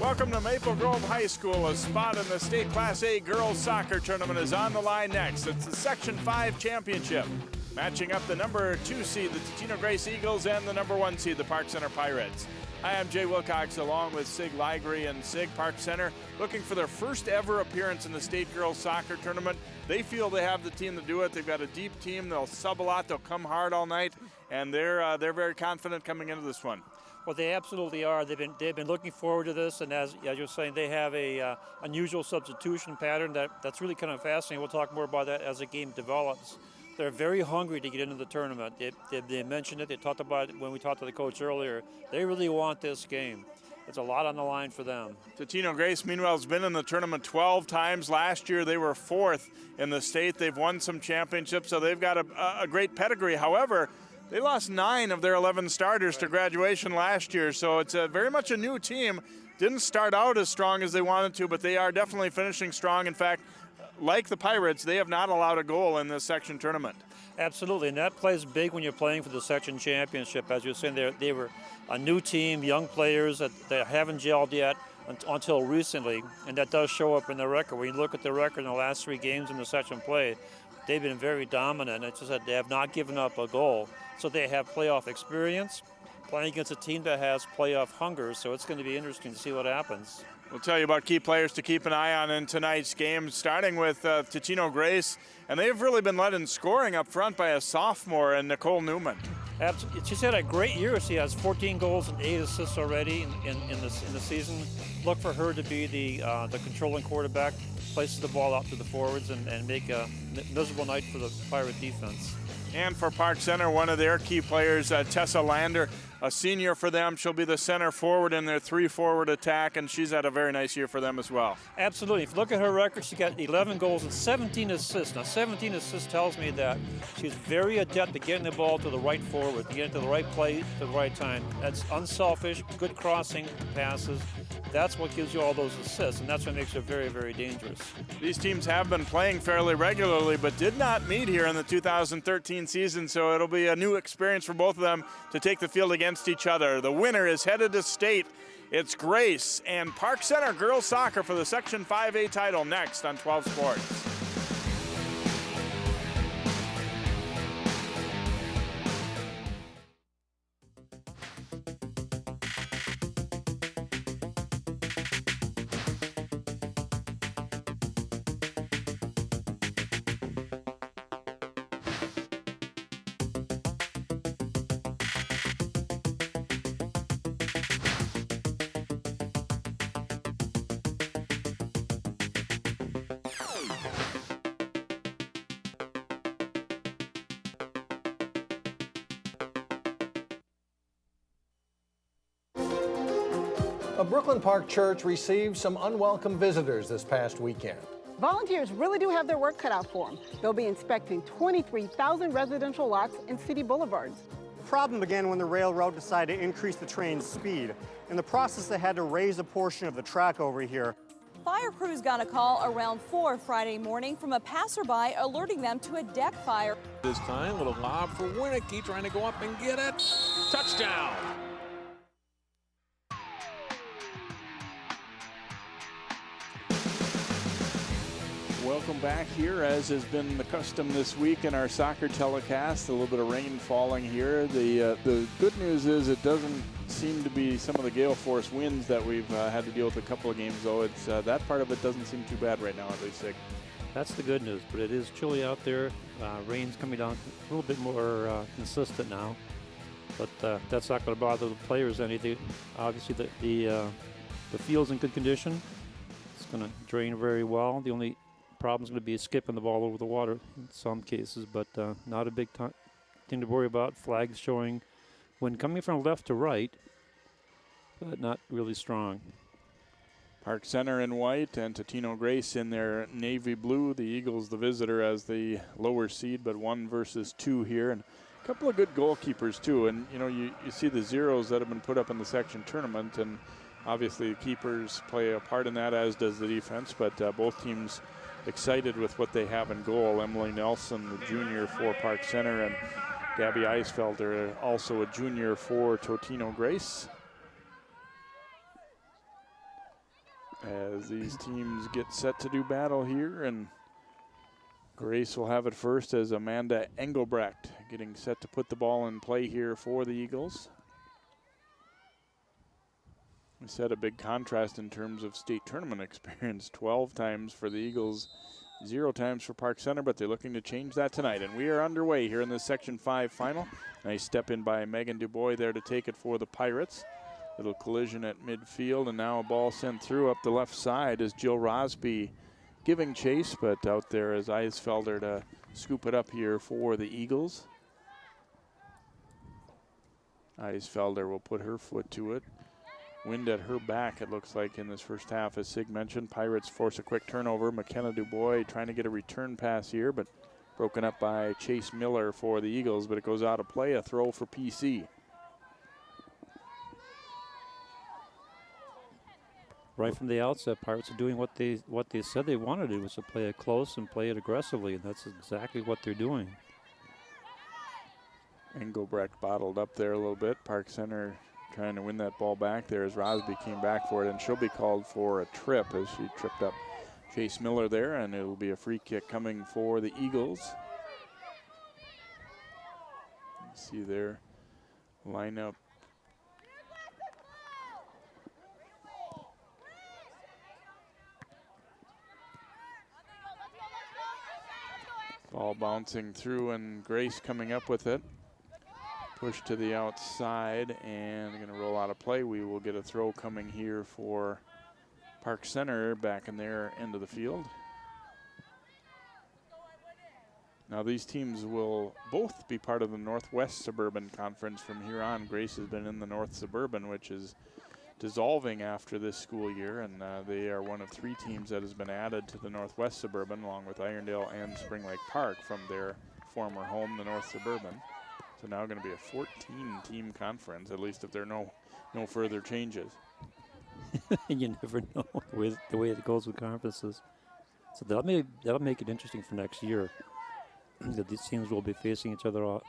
Welcome to Maple Grove High School. A spot in the state Class A girls soccer tournament is on the line next. It's the Section 5 championship, matching up the number 2 seed, the Totino-Grace Eagles, and the number 1 seed, the Park Center Pirates. Hi, I'm Jay Wilcox along with Sig Ligry, and Sig, Park Center looking for their first ever appearance in the state girls soccer tournament. They feel they have the team to do it. They've got a deep team. They'll sub a lot. They'll come hard all night, and they're very confident coming into this one. Well, they absolutely are. They've been looking forward to this, and as you're saying, they have a unusual substitution pattern that's really kind of fascinating. We'll talk more about that as the game develops. They're very hungry to get into the tournament. They mentioned it. They talked about it when we talked to the coach earlier. They really want this game. It's a lot on the line for them. Totino-Grace, meanwhile, has been in the tournament 12 times. Last year, they were 4th in the state. They've won some championships, so they've got a great pedigree. However, they lost 9 of their 11 starters to graduation last year, so it's very much a new team. Didn't start out as strong as they wanted to, but they are definitely finishing strong. In fact, like the Pirates, they have not allowed a goal in this section tournament. Absolutely, and that plays big when you're playing for the section championship. As you're saying, they were a new team, young players that they haven't gelled yet until recently, and that does show up in the record. When you look at the record in the last 3 games in the section play, they've been very dominant. It's just that they have not given up a goal. So they have playoff experience, playing against a team that has playoff hunger, so it's going to be interesting to see what happens. We'll tell you about key players to keep an eye on in tonight's game, starting with Totino-Grace, and they've really been led in scoring up front by a sophomore, and Nicole Newman. Absolutely. She's had a great year. She has 14 goals and 8 assists already in the season. Look for her to be the controlling quarterback, places the ball out to the forwards, and make a miserable night for the Pirate defense. And for Park Center, one of their key players, Tessa Lander, a senior for them. She'll be the center forward in their 3-forward attack, and she's had a very nice year for them as well. Absolutely. If you look at her record, she got 11 goals and 17 assists. Now, 17 assists tells me that she's very adept at getting the ball to the right forward, to get it to the right place at the right time. That's unselfish, good crossing passes. That's what gives you all those assists, and that's what makes her very, very dangerous. These teams have been playing fairly regularly, but did not meet here in the 2013 season, so it'll be a new experience for both of them to take the field against each other. The winner is headed to state. It's Grace and Park Center girls soccer for the Section 5A title next on 12 Sports. A Brooklyn Park church received some unwelcome visitors this past weekend. Volunteers really do have their work cut out for them. They'll be inspecting 23,000 residential lots and city boulevards. The problem began when the railroad decided to increase the train's speed. In the process, they had to raise a portion of the track over here. Fire crews got a call around 4 Friday morning from a passerby alerting them to a deck fire. This time, little lob for Winnicky, trying to go up and get it. Touchdown! Welcome back here, as has been the custom this week in our soccer telecast. A little bit of rain falling here. The good news is it doesn't seem to be some of the gale force winds that we've had to deal with a couple of games, though. It's that part of it doesn't seem too bad right now, at least. That's the good news, but it is chilly out there. Rain's coming down a little bit more consistent now, but that's not going to bother the players any. Obviously, the field's in good condition. It's going to drain very well. The only problem is going to be skipping the ball over the water in some cases, but not a big thing to worry about. Flags showing when coming from left to right, but not really strong. Park Center in white and Totino-Grace in their navy blue. The Eagles, the visitor, as the lower seed, but 1 versus 2 here. And a couple of good goalkeepers, too. And, you know, you see the zeros that have been put up in the section tournament, and obviously the keepers play a part in that, as does the defense. But both teams excited with what they have in goal. Emily Nelson, the junior for Park Center, and Gabby Eisfelder, also a junior for Totino-Grace. as these teams get set to do battle here, and Grace will have it first as Amanda Engelbrecht getting set to put the ball in play here for the Eagles. We said a big contrast in terms of state tournament experience. 12 times for the Eagles, 0 times for Park Center, but they're looking to change that tonight. And we are underway here in the Section 5 final. Nice step in by Megan Dubois there to take it for the Pirates. Little collision at midfield, and now a ball sent through up the left side as Jill Rosby giving chase, but out there is Eisfelder to scoop it up here for the Eagles. Eisfelder will put her foot to it. Wind at her back, it looks like, in this first half. As Sig mentioned, Pirates force a quick turnover. McKenna Dubois trying to get a return pass here, but broken up by Chase Miller for the Eagles, but it goes out of play. A throw for PC. Right from the outset, Pirates are doing what they said they wanted to do, was to play it close and play it aggressively, and that's exactly what they're doing. Engelbrecht bottled up there a little bit. Park Center trying to win that ball back there as Rosby came back for it, and she'll be called for a trip as she tripped up Chase Miller there, and it'll be a free kick coming for the Eagles. See their lineup. Ball bouncing through, and Grace coming up with it. Push to the outside, and going to roll out of play. We will get a throw coming here for Park Center back in their end of the field. Now these teams will both be part of the Northwest Suburban Conference from here on. Grace has been in the North Suburban, which is dissolving after this school year, and they are one of 3 teams that has been added to the Northwest Suburban, along with Irondale and Spring Lake Park from their former home, the North Suburban. So now going to be a 14-team conference, at least if there are no further changes. You never know the way it goes with conferences. So that'll make it interesting for next year. That these teams will be facing each other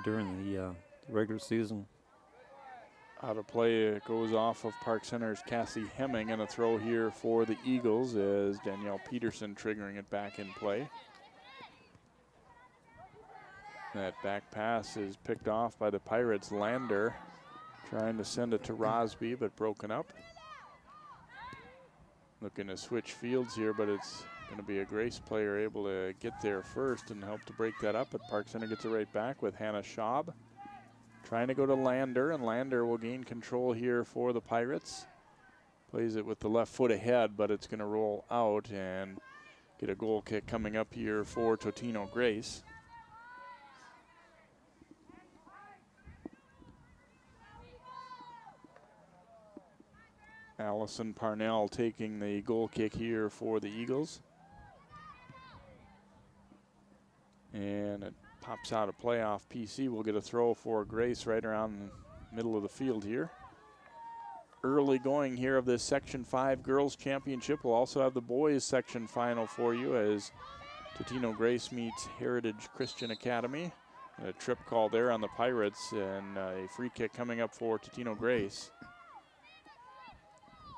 during the regular season. Out of play, it goes off of Park Center's Cassie Hemming, and a throw here for the Eagles as Danielle Peterson triggering it back in play. That back pass is picked off by the Pirates. Lander trying to send it to Rosby, but broken up. Looking to switch fields here, but it's going to be a Grace player able to get there first and help to break that up, but Park Center gets it right back with Hannah Schaub. Trying to go to Lander, and Lander will gain control here for the Pirates. Plays it with the left foot ahead, but it's going to roll out and get a goal kick coming up here for Totino-Grace. Allison Parnell taking the goal kick here for the Eagles. And it pops out of play off PC. We'll get a throw for Grace right around the middle of the field here. Early going here of this Section 5 Girls Championship. We'll also have the boys section final for you as Totino-Grace meets Heritage Christian Academy. And a trip call there on the Pirates, and a free kick coming up for Totino-Grace.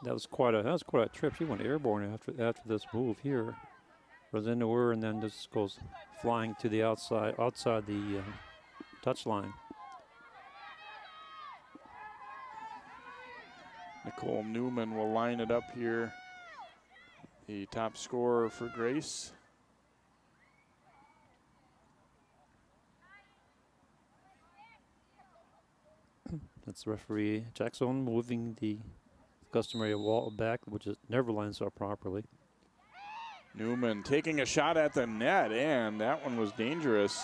That was quite a trip. She went airborne after this move here. Goes into her and then just goes flying to the outside the touch line. Nicole Newman will line it up here. The top scorer for Grace. That's referee Jackson moving the customary wall back, which is never lines up properly. Newman taking a shot at the net, and that one was dangerous.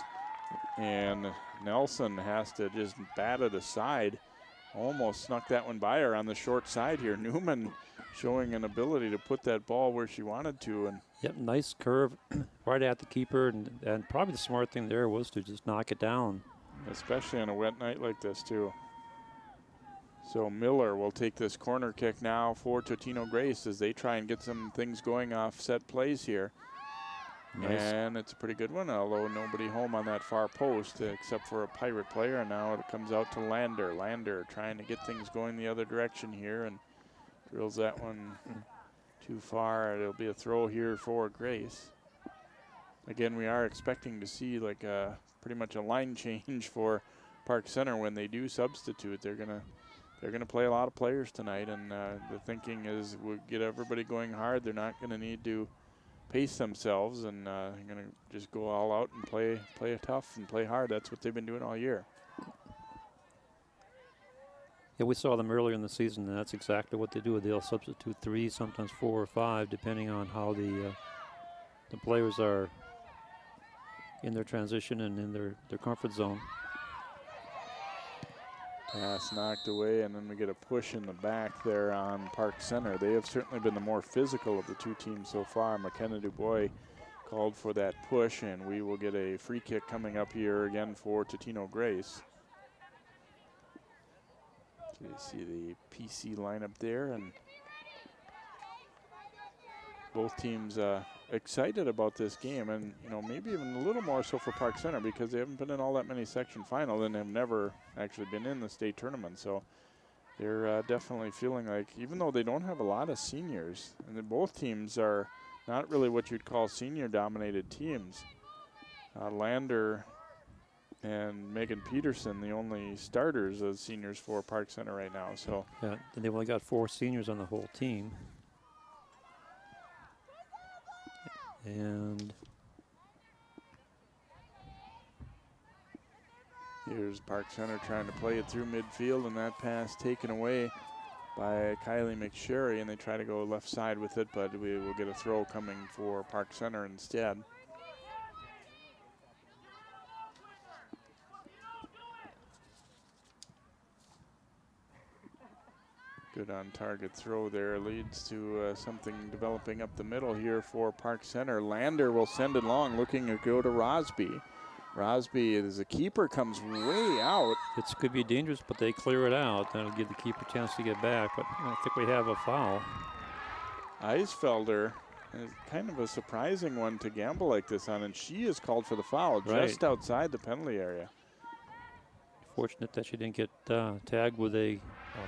And Nelson has to just bat it aside. Almost snuck that one by her on the short side here. Newman showing an ability to put that ball where she wanted to. And yep, nice curve right at the keeper, and probably the smart thing there was to just knock it down. Especially on a wet night like this too. So Miller will take this corner kick now for Totino-Grace as they try and get some things going off set plays here. Nice. And it's a pretty good one, although nobody home on that far post except for a Pirate player. And now it comes out to Lander. Lander trying to get things going the other direction here and drills that one too far. It'll be a throw here for Grace. Again, we are expecting to see like pretty much a line change for Park Center when they do substitute. They're gonna play a lot of players tonight, and the thinking is we'll get everybody going hard. They're not gonna need to pace themselves, and they're gonna just go all out and play tough and play hard. That's what they've been doing all year. Yeah, we saw them earlier in the season, and that's exactly what they do. They'll substitute 3, sometimes 4 or 5, depending on how the players are in their transition and in their comfort zone. Pass knocked away, and then we get a push in the back there on Park Center. They have certainly been the more physical of the two teams so far. McKenna Dubois called for that push, and we will get a free kick coming up here again for Totino-Grace. So you see the PC lineup there, and both teams excited about this game, and maybe even a little more so for Park Center because they haven't been in all that many section finals and have never actually been in the state tournament. So they're definitely feeling like, even though they don't have a lot of seniors, and both teams are not really what you'd call senior-dominated teams. Lander and Megan Peterson, the only starters as seniors for Park Center right now. So yeah, and they've only got 4 seniors on the whole team. And here's Park Center trying to play it through midfield, and that pass taken away by Kylie McSherry, and they try to go left side with it, but we will get a throw coming for Park Center instead. Good on target throw there, leads to something developing up the middle here for Park Center. Lander will send it long, looking to go to Rosby. Rosby, as a keeper, comes way out. it could be dangerous, but they clear it out. That'll give the keeper a chance to get back, but I don't think we have a foul. Eisfelder is kind of a surprising one to gamble like this on, and she is called for the foul just outside the penalty area. Fortunate that she didn't get tagged with a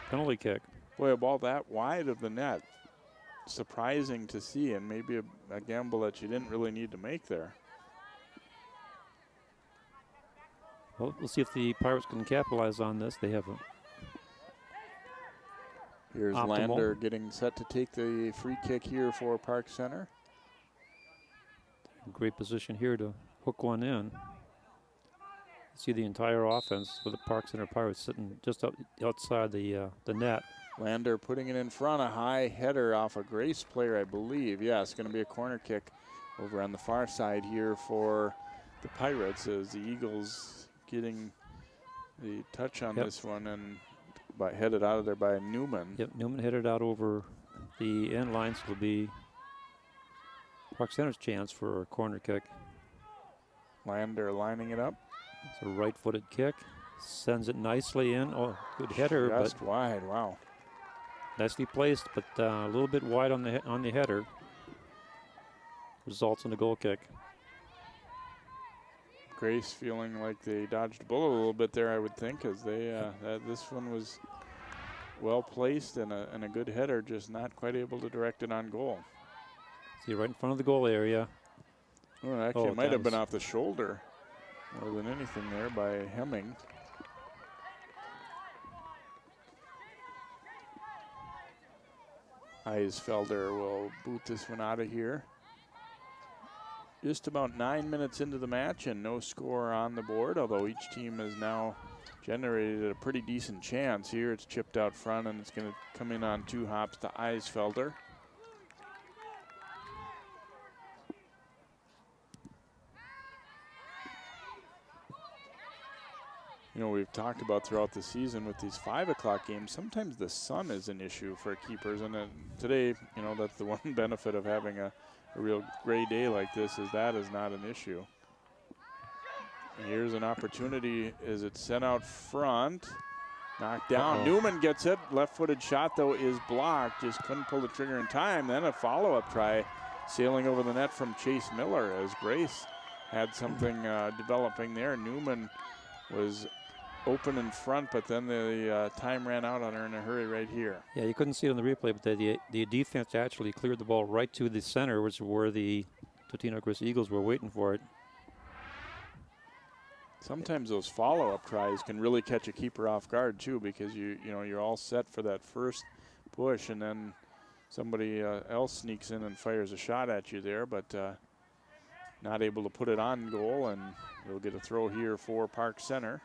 penalty kick. Boy, a ball that wide of the net, surprising to see, and maybe a gamble that you didn't really need to make there. Well, we'll see if the Pirates can capitalize on this. They have a Here's Lander getting set to take the free kick here for Park Center. great position here to hook one in. See the entire offense with the Park Center Pirates sitting just outside the net. Lander putting it in front, a high header off a Grace player, I believe. Yeah, it's going to be a corner kick over on the far side here for the Pirates as the Eagles getting the touch on this one and headed out of there by Newman. Yep, Newman headed out over the end line, so it'll be Park Center's chance for a corner kick. Lander lining it up. It's a right-footed kick, sends it nicely in. Oh, good header, just but wide. Wow. Nicely placed, but a little bit wide on the header. Results in a goal kick. Grace feeling like they dodged a bullet a little bit there, I would think, as they this one was well placed and a good header, just not quite able to direct it on goal. See, right in front of the goal area. Well, actually, it might have been off the shoulder more than anything there by Hemming. Eisfelder will boot this one out of here. Just about 9 minutes into the match and no score on the board, although each team has now generated a pretty decent chance. Here it's chipped out front, and it's going to come in on 2 hops to Eisfelder. You know, we've talked about throughout the season with these 5 o'clock games, sometimes the sun is an issue for keepers. And today, you know, that's the one benefit of having a real gray day like this, is that is not an issue. And here's an opportunity as it's sent out front. Knocked down. Newman gets it. Left-footed shot, though, is blocked. Just couldn't pull the trigger in time. Then a follow-up try sailing over the net from Chase Miller as Grace had something developing there. Newman was open in front, but then the time ran out on her in a hurry right here. Yeah, you couldn't see it on the replay, but the defense actually cleared the ball right to the center, which is where the Totino-Grace Eagles were waiting for it. Sometimes those follow-up tries can really catch a keeper off guard too, because you're all set for that first push, and then somebody else sneaks in and fires a shot at you there, but not able to put it on goal, and you'll get a throw here for Park Center.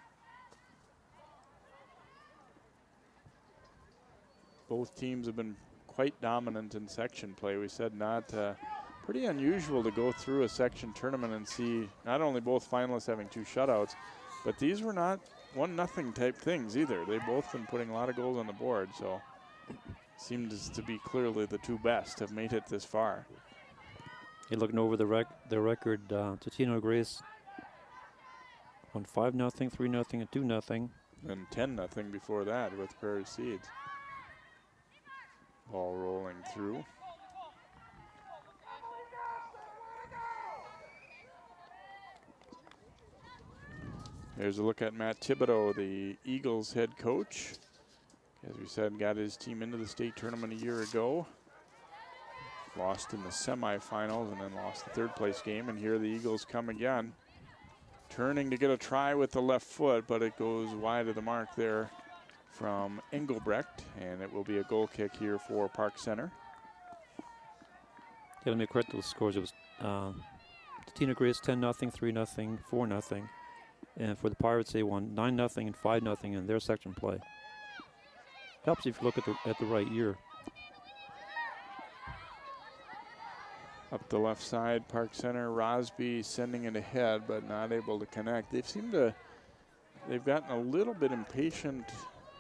Both teams have been quite dominant in section play. We said not pretty unusual to go through a section tournament and see not only both finalists having 2 shutouts, but these were not 1-0 type things either. They've both been putting a lot of goals on the board, so seems to be clearly the 2 best have made it this far. You're looking over the record, Totino-Grace won 5-0, 3-0, and 2-0. And 10-0 before that with Prairie Seeds. Ball rolling through. There's a look at Matt Thibodeau, the Eagles head coach. As we said, got his team into the state tournament a year ago. Lost in the semifinals and then lost the 3rd place game. And here the Eagles come again. Turning to get a try with the left foot, but it goes wide of the mark there from Engelbrecht. And it will be a goal kick here for Park Center. Yeah, let me correct those scores. It was Totino-Grace 10-0, 3-0, 4-0. And for the Pirates, they won 9-0 and 5-0 in their section play. Helps if you look at the right year. Up the left side, Park Center, Rosby sending it ahead, but not able to connect. They've gotten a little bit impatient,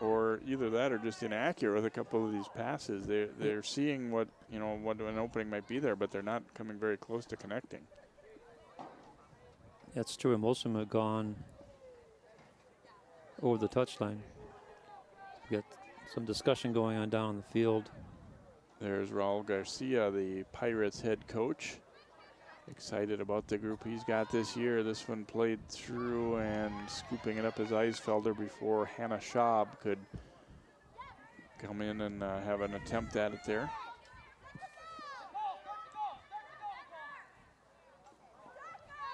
or either that or just inaccurate with a couple of these passes. They're seeing what an opening might be there, but they're not coming very close to connecting. That's true, and most of them have gone over the touchline. We got some discussion going on down on the field. There's Raul Garcia, the Pirates head coach. Excited about the group he's got this year. This one played through and scooping it up as Eisfelder before Hannah Schaub could come in and have an attempt at it there.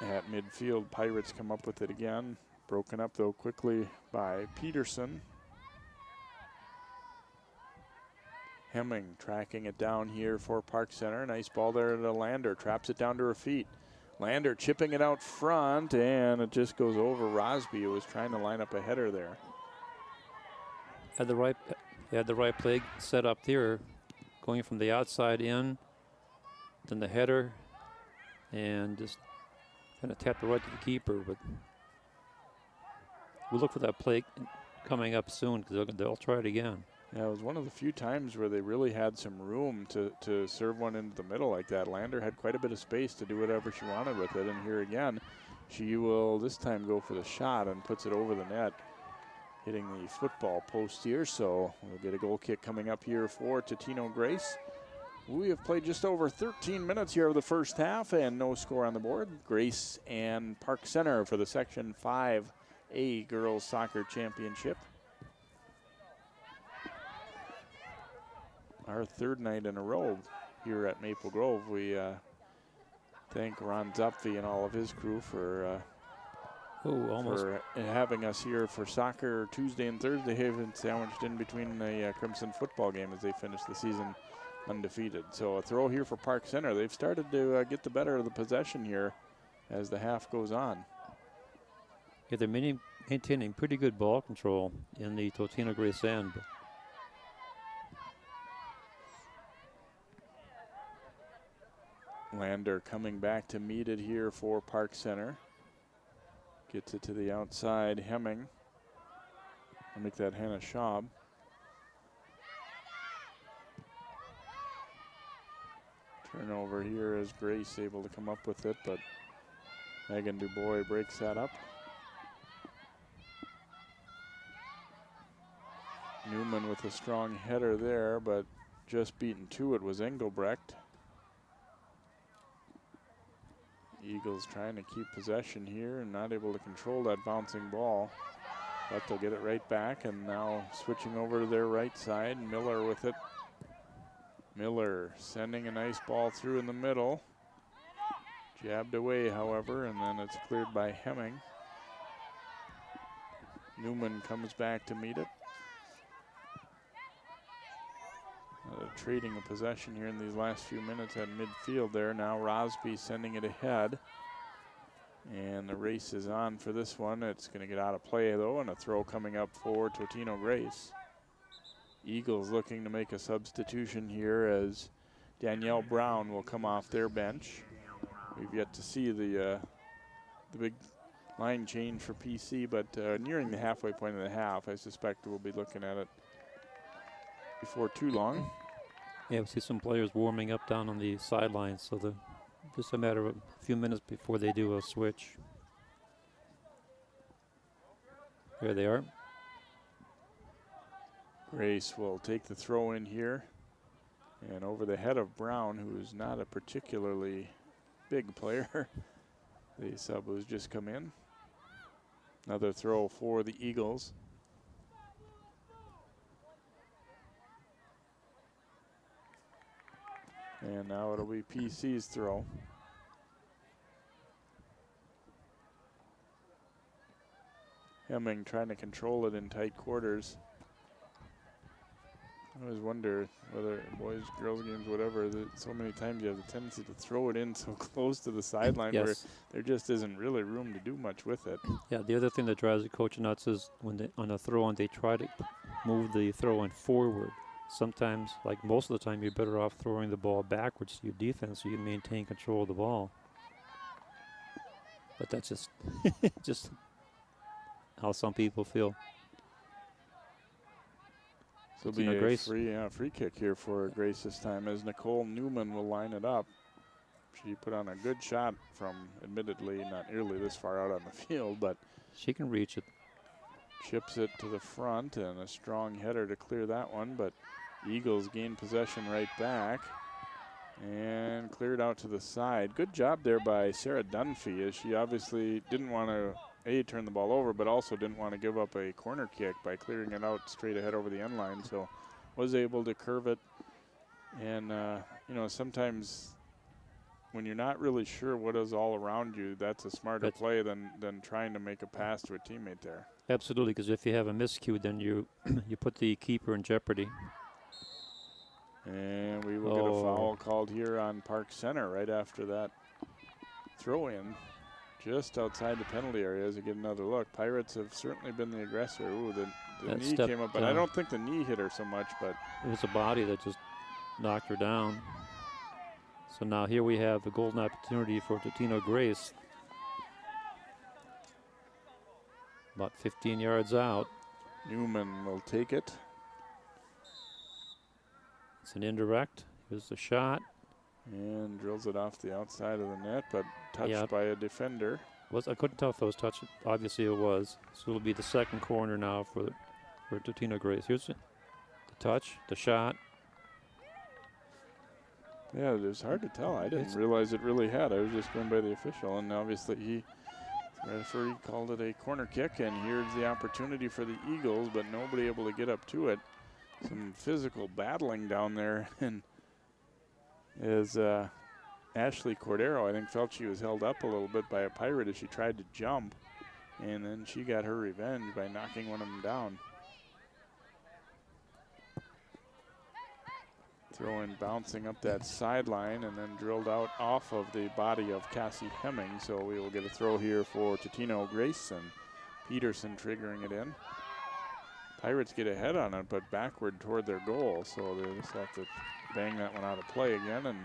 At midfield, Pirates come up with it again. Broken up, though, quickly by Peterson. Hemming tracking it down here for Park Center. Nice ball there to Lander. Traps it down to her feet. Lander chipping it out front, and it just goes over Rosby, who was trying to line up a header there. Had the right play set up there, going from the outside in, then the header, and just kind of tapped it right to the keeper. But we'll look for that play coming up soon, because they'll try it again. Yeah, it was one of the few times where they really had some room to serve one into the middle like that. Lander had quite a bit of space to do whatever she wanted with it. And here again, she will this time go for the shot and puts it over the net, hitting the football post here. So we'll get a goal kick coming up here for Totino-Grace. We have played just over 13 minutes here of the first half and no score on the board. Grace and Park Center for the Section 5A Girls Soccer Championship. Our 3rd night in a row here at Maple Grove. We thank Ron Zupfi and all of his crew for having us here for soccer Tuesday and Thursday, having sandwiched in between the Crimson football game as they finish the season undefeated. So a throw here for Park Center. They've started to get the better of the possession here as the half goes on. Yeah, they're maintaining pretty good ball control in the Totino-Grace end. Lander coming back to meet it here for Park Center. Gets it to the outside, Hemming. I'll make that Hannah Schaub. Turnover here as Grace able to come up with it, but Megan Dubois breaks that up. Newman with a strong header there, but just beaten to it was Engelbrecht. Eagles trying to keep possession here and not able to control that bouncing ball. But they'll get it right back, and now switching over to their right side. Miller with it. Miller sending a nice ball through in the middle. Jabbed away, however, and then it's cleared by Hemming. Newman comes back to meet it. Trading a possession here in these last few minutes at midfield there. Now Rosby sending it ahead. And the race is on for this one. It's going to get out of play, though, and a throw coming up for Totino-Grace. Eagles looking to make a substitution here as Danielle Brown will come off their bench. We've yet to see the big line change for PC, but nearing the halfway point of the half, I suspect we'll be looking at it before too long. Yeah, we see some players warming up down on the sidelines, so just a matter of a few minutes before they do a switch. There they are. Grace will take the throw in here, and over the head of Brown, who is not a particularly big player. The sub who's just come in. Another throw for the Eagles. And now it'll be PC's throw. Hemming trying to control it in tight quarters. I always wonder whether boys, girls games, whatever, that so many times you have the tendency to throw it in so close to the sideline where there just isn't really room to do much with it. Yeah, the other thing that drives the coach nuts is when they, on a throw-in, they try to move the throw-in forward. Sometimes, like most of the time, you're better off throwing the ball backwards to your defense so you maintain control of the ball. But that's just just how some people feel. So it'll be a free kick here for Grace this time as Nicole Newman will line it up. She put on a good shot from, admittedly, not nearly this far out on the field, but she can reach it. Chips it to the front and a strong header to clear that one, but Eagles gain possession right back and cleared out to the side. Good job there by Sarah Dunphy, as she obviously didn't want to turn the ball over, but also didn't want to give up a corner kick by clearing it out straight ahead over the end line. So was able to curve it. And, you know, sometimes when you're not really sure what is all around you, that's a smarter play than trying to make a pass to a teammate there. Absolutely, because if you have a miscue, then you you put the keeper in jeopardy. And we will get a foul called here on Park Center right after that throw-in. Just outside the penalty area as we get another look. Pirates have certainly been the aggressor. Ooh, the knee came up, but I don't think the knee hit her so much, but it was a body that just knocked her down. So now here we have the golden opportunity for Totino-Grace. About 15 yards out. Newman will take it. It's an indirect. Here's the shot. And drills it off the outside of the net, but touched by a defender. I couldn't tell if it was touched. Obviously it was. So it'll be the second corner now for Totino-Grace. Here's the touch, the shot. Yeah, it was hard to tell. I didn't realize it really had. I was just going by the official, and obviously the referee called it a corner kick, and here's the opportunity for the Eagles, but nobody able to get up to it. Some physical battling down there, and as Ashley Cordero, I think, felt she was held up a little bit by a Pirate as she tried to jump, and then she got her revenge by knocking one of them down. Throw-in bouncing up that sideline and then drilled out off of the body of Cassie Hemming, so we will get a throw here for Totino-Grace, and Peterson triggering it in. Pirates get ahead on it, but backward toward their goal, so they just have to bang that one out of play again and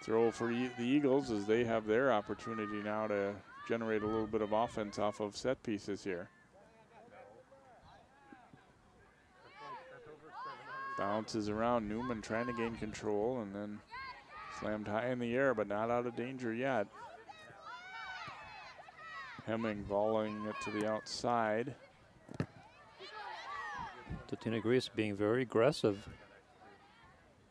throw for the Eagles as they have their opportunity now to generate a little bit of offense off of set pieces here. Bounces around, Newman trying to gain control and then slammed high in the air, but not out of danger yet. Hemming volleying it to the outside. Totino-Grace being very aggressive.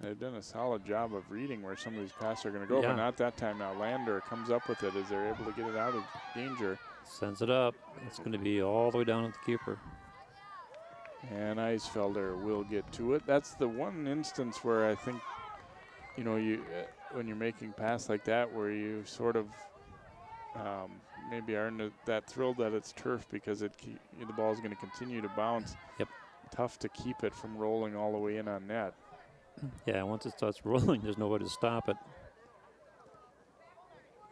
They've done a solid job of reading where some of these passes are going to go, Yeah. but not that time now. Lander comes up with it as they're able to get it out of danger. Sends it up. It's going to be all the way down at the keeper. And Eisfelder will get to it. That's the one instance where I think, you know, when you're making a pass like that, where you sort of maybe aren't that thrilled that it's turf because the ball is going to continue to bounce. Yep. Tough to keep it from rolling all the way in on net. Yeah, once it starts rolling, there's no way to stop it.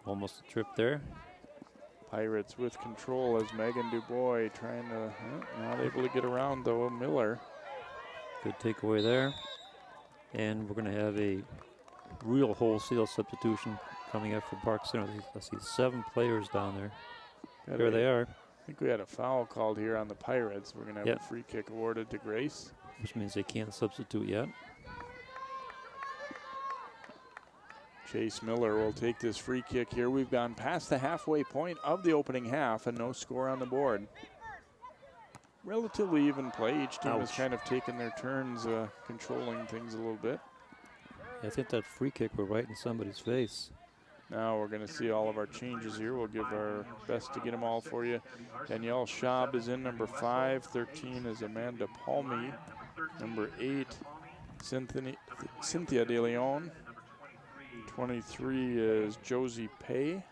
Almost a trip there. Pirates with control as Megan Dubois trying to, not able to get around though. Miller. Good takeaway there. And we're going to have a real wholesale substitution coming up for Park Center. Let's see, 7 players down there. There they are. I think we had a foul called here on the Pirates. We're going to have a free kick awarded to Grace. Which means they can't substitute yet. Chase Miller will take this free kick here. We've gone past the halfway point of the opening half and no score on the board. Relatively even play. Each team has kind of taken their turns controlling things a little bit. I think that free kick were right in somebody's face. Now we're going to see all of our changes here. We'll give our best to get them all for you. Danielle Schaub is in, number 5. 13 is Amanda Palmy. Number 8, Cynthia De Leon. 23 is Josie Pay.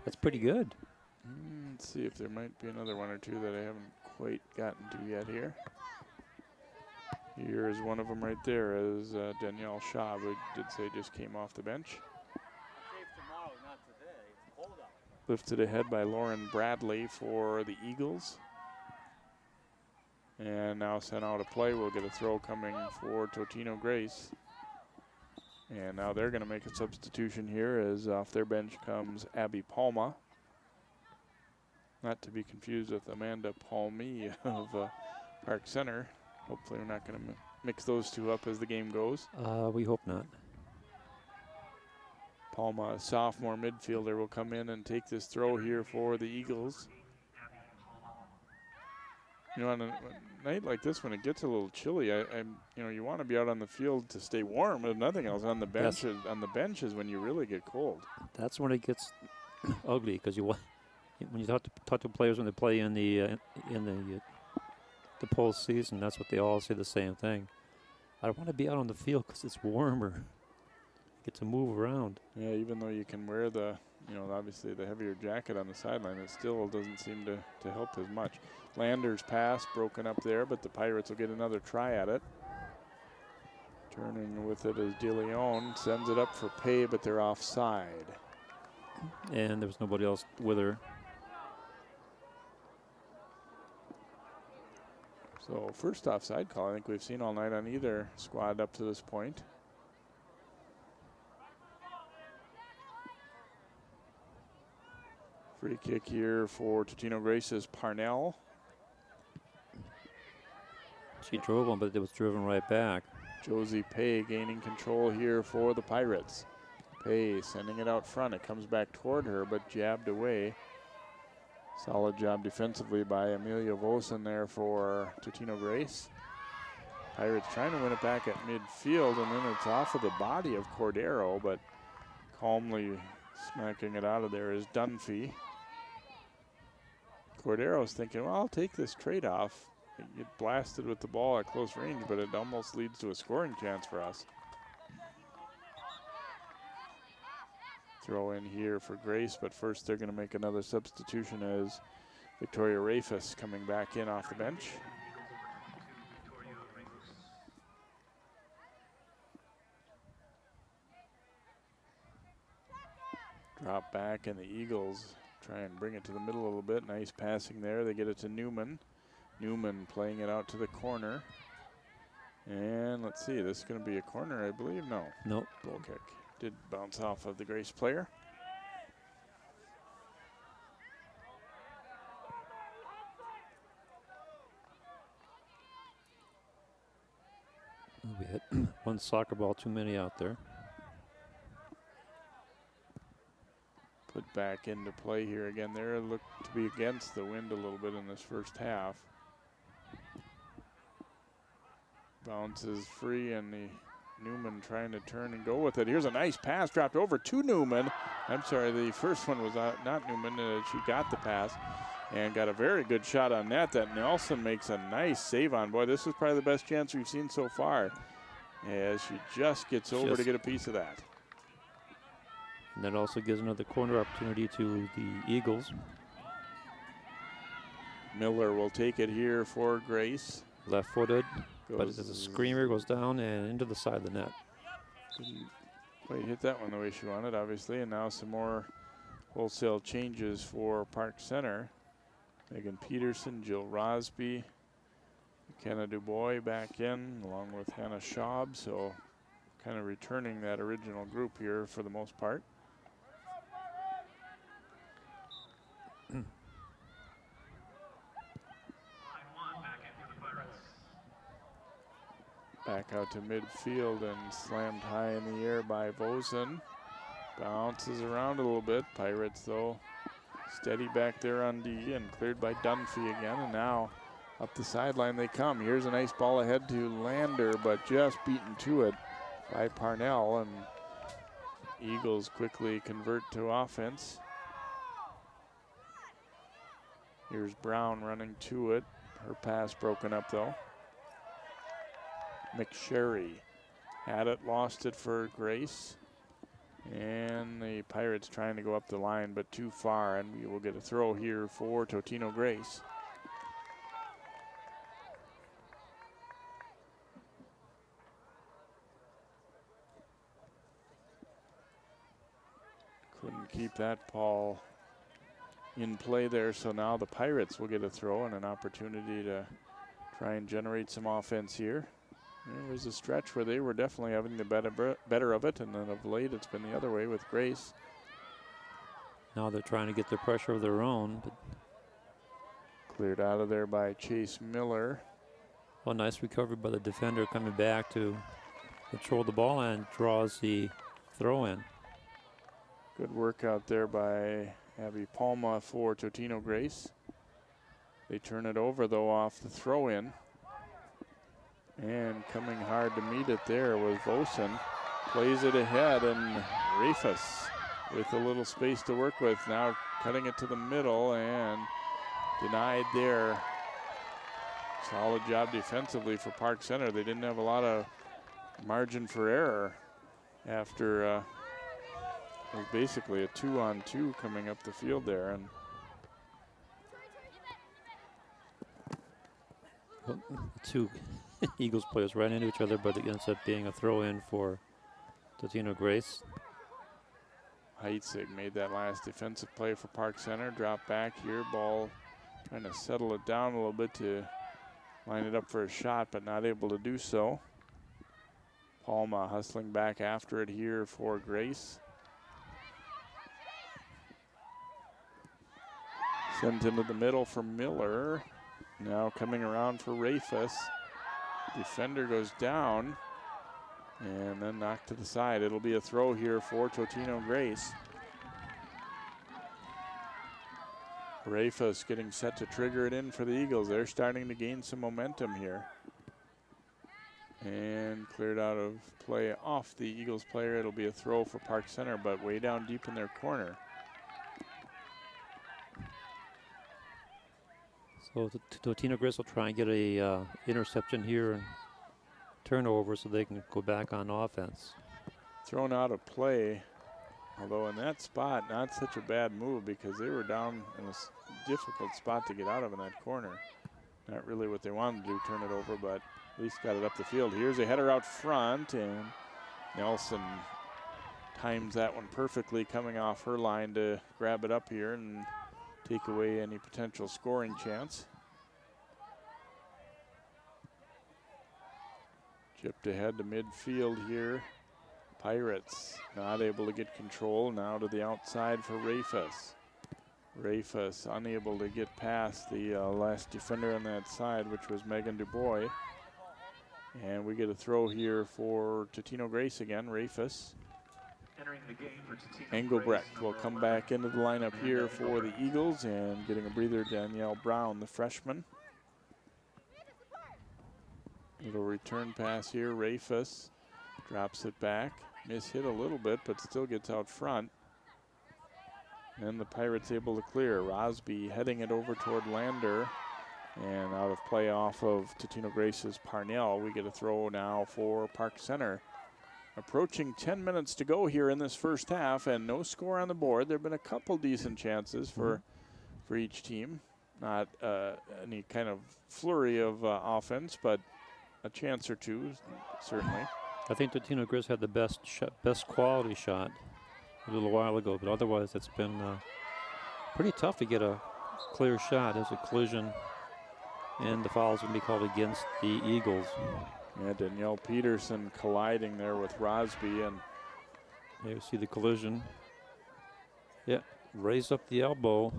That's pretty good. Let's see if there might be another one or two that I haven't quite gotten to yet here. Here is one of them right there, is Danielle Schaub, who did say just came off the bench. Lifted ahead by Lauren Bradley for the Eagles. And now sent out a play. We'll get a throw coming for Totino-Grace. And now they're going to make a substitution here as off their bench comes Abby Palma. Not to be confused with Amanda Palmy of Park Center. Hopefully we're not going to mix those two up as the game goes. We hope not. Palma, a sophomore midfielder, will come in and take this throw here for the Eagles. You know, on a night like this, when it gets a little chilly, you want to be out on the field to stay warm, if nothing else. On the benches, on the benches, when you really get cold. That's when it gets ugly, because when you talk to players when they play in the postseason, that's what they all say the same thing. I don't want to be out on the field because it's warmer. Get to move around. Yeah, even though you can wear obviously the heavier jacket on the sideline, it still doesn't seem to help as much. Lander's pass broken up there, but the Pirates will get another try at it. Turning with it is De Leon, sends it up for Pay, but they're offside. And there was nobody else with her. So first offside call I think we've seen all night on either squad up to this point. Free kick here for Totino-Grace's Parnell. She drove one, but it was driven right back. Josie Pay gaining control here for the Pirates. Pay sending it out front. It comes back toward her, but jabbed away. Solid job defensively by Amelia Vosen there for Totino-Grace. Pirates trying to win it back at midfield, and then it's off of the body of Cordero, but calmly smacking it out of there is Dunphy. Cordero's thinking, well, I'll take this trade-off. Get blasted with the ball at close range, but it almost leads to a scoring chance for us. Throw in here for Grace, but first they're going to make another substitution as Victoria Rafus coming back in off the bench. Drop back, and the Eagles try and bring it to the middle a little bit. Nice passing there. They get it to Newman. Newman playing it out to the corner. And let's see, this is going to be a corner, I believe. No. Nope. Goal kick. Did bounce off of the Grace player. We hit one soccer ball too many out there. Put back into play here again. There looked to be against the wind a little bit in this first half. Bounces free, and the Newman trying to turn and go with it. Here's a nice pass dropped over to Newman. I'm sorry, the first one was not Newman. She got the pass and got a very good shot on net that Nelson makes a nice save on. Boy, this is probably the best chance we've seen so far, as she just gets over to get a piece of that. And that also gives another corner opportunity to the Eagles. Miller will take it here for Grace. Left-footed, but as a screamer goes down and into the side of the net. Didn't quite hit that one the way she wanted, obviously. And now some more wholesale changes for Park Center. Megan Peterson, Jill Rosby, McKenna Dubois back in, along with Hannah Schaub. So kind of returning that original group here for the most part. Back out to midfield and slammed high in the air by Vosen. Bounces around a little bit. Pirates, though, steady back there on D and cleared by Dunphy again. And now up the sideline they come. Here's a nice ball ahead to Lander, but just beaten to it by Parnell. And Eagles quickly convert to offense. Here's Brown running to it. Her pass broken up, though. McSherry had it, lost it for Grace. And the Pirates trying to go up the line, but too far. And we will get a throw here for Totino-Grace. Couldn't keep that ball in play there, so now the Pirates will get a throw and an opportunity to try and generate some offense here. There was a stretch where they were definitely having the better of it, and then of late it's been the other way with Grace. Now they're trying to get the pressure of their own. But cleared out of there by Chase Miller. well, nice recovery by the defender coming back to control the ball and draws the throw in. Good work out there by Abby Palma for Totino-Grace. They turn it over, though, off the throw in. And coming hard to meet it there was Vosen. Plays it ahead, and Rafus with a little space to work with. Now cutting it to the middle and denied there. Solid job defensively for Park Center. They didn't have a lot of margin for error after it was basically a 2-on-2 coming up the field there. And Well, two Eagles players ran into each other, but it ends up being a throw-in for Totino-Grace. Heitzig made that last defensive play for Park Center. Drop back here, ball trying to settle it down a little bit to line it up for a shot, but not able to do so. Palma hustling back after it here for Grace. Sent into the middle for Miller. Now coming around for Rafus. Defender goes down and then knocked to the side. It'll be a throw here for Totino-Grace. Rafus getting set to trigger it in for the Eagles. They're starting to gain some momentum here. And cleared out of play off the Eagles player. It'll be a throw for Park Center, but way down deep in their corner. So Totino-Grace will try and get a interception here and turnover so they can go back on offense. Thrown out of play, although in that spot, not such a bad move because they were down in a difficult spot to get out of in that corner. Not really what they wanted to do, turn it over, but at least got it up the field. Here's a header out front, and Nelson times that one perfectly, coming off her line to grab it up here and take away any potential scoring chance. Chipped ahead to midfield here. Pirates not able to get control. Now to the outside for Rafus. Rafus unable to get past the last defender on that side, which was Megan Dubois. And we get a throw here for Totino-Grace again. Rafus. Engelbrecht will come back into the lineup here for the Eagles, and getting a breather, Danielle Brown, the freshman. Little return pass here. Rafus drops it back. Mishit a little bit, but still gets out front. And the Pirates able to clear. Rosby heading it over toward Lander. And out of play off of Totino-Grace's Parnell. We get a throw now for Park Center. Approaching 10 minutes to go here in this first half, and no score on the board. There have been a couple decent chances for each team. Not any kind of flurry of offense, but a chance or two, certainly. I think Totino-Grace had the best quality shot a little while ago, but otherwise it's been pretty tough to get a clear shot. There's a collision, and the foul's going to be called against the Eagles. Yeah, Danielle Peterson colliding there with Rosby, and there you see the collision. Yeah, raised up the elbow.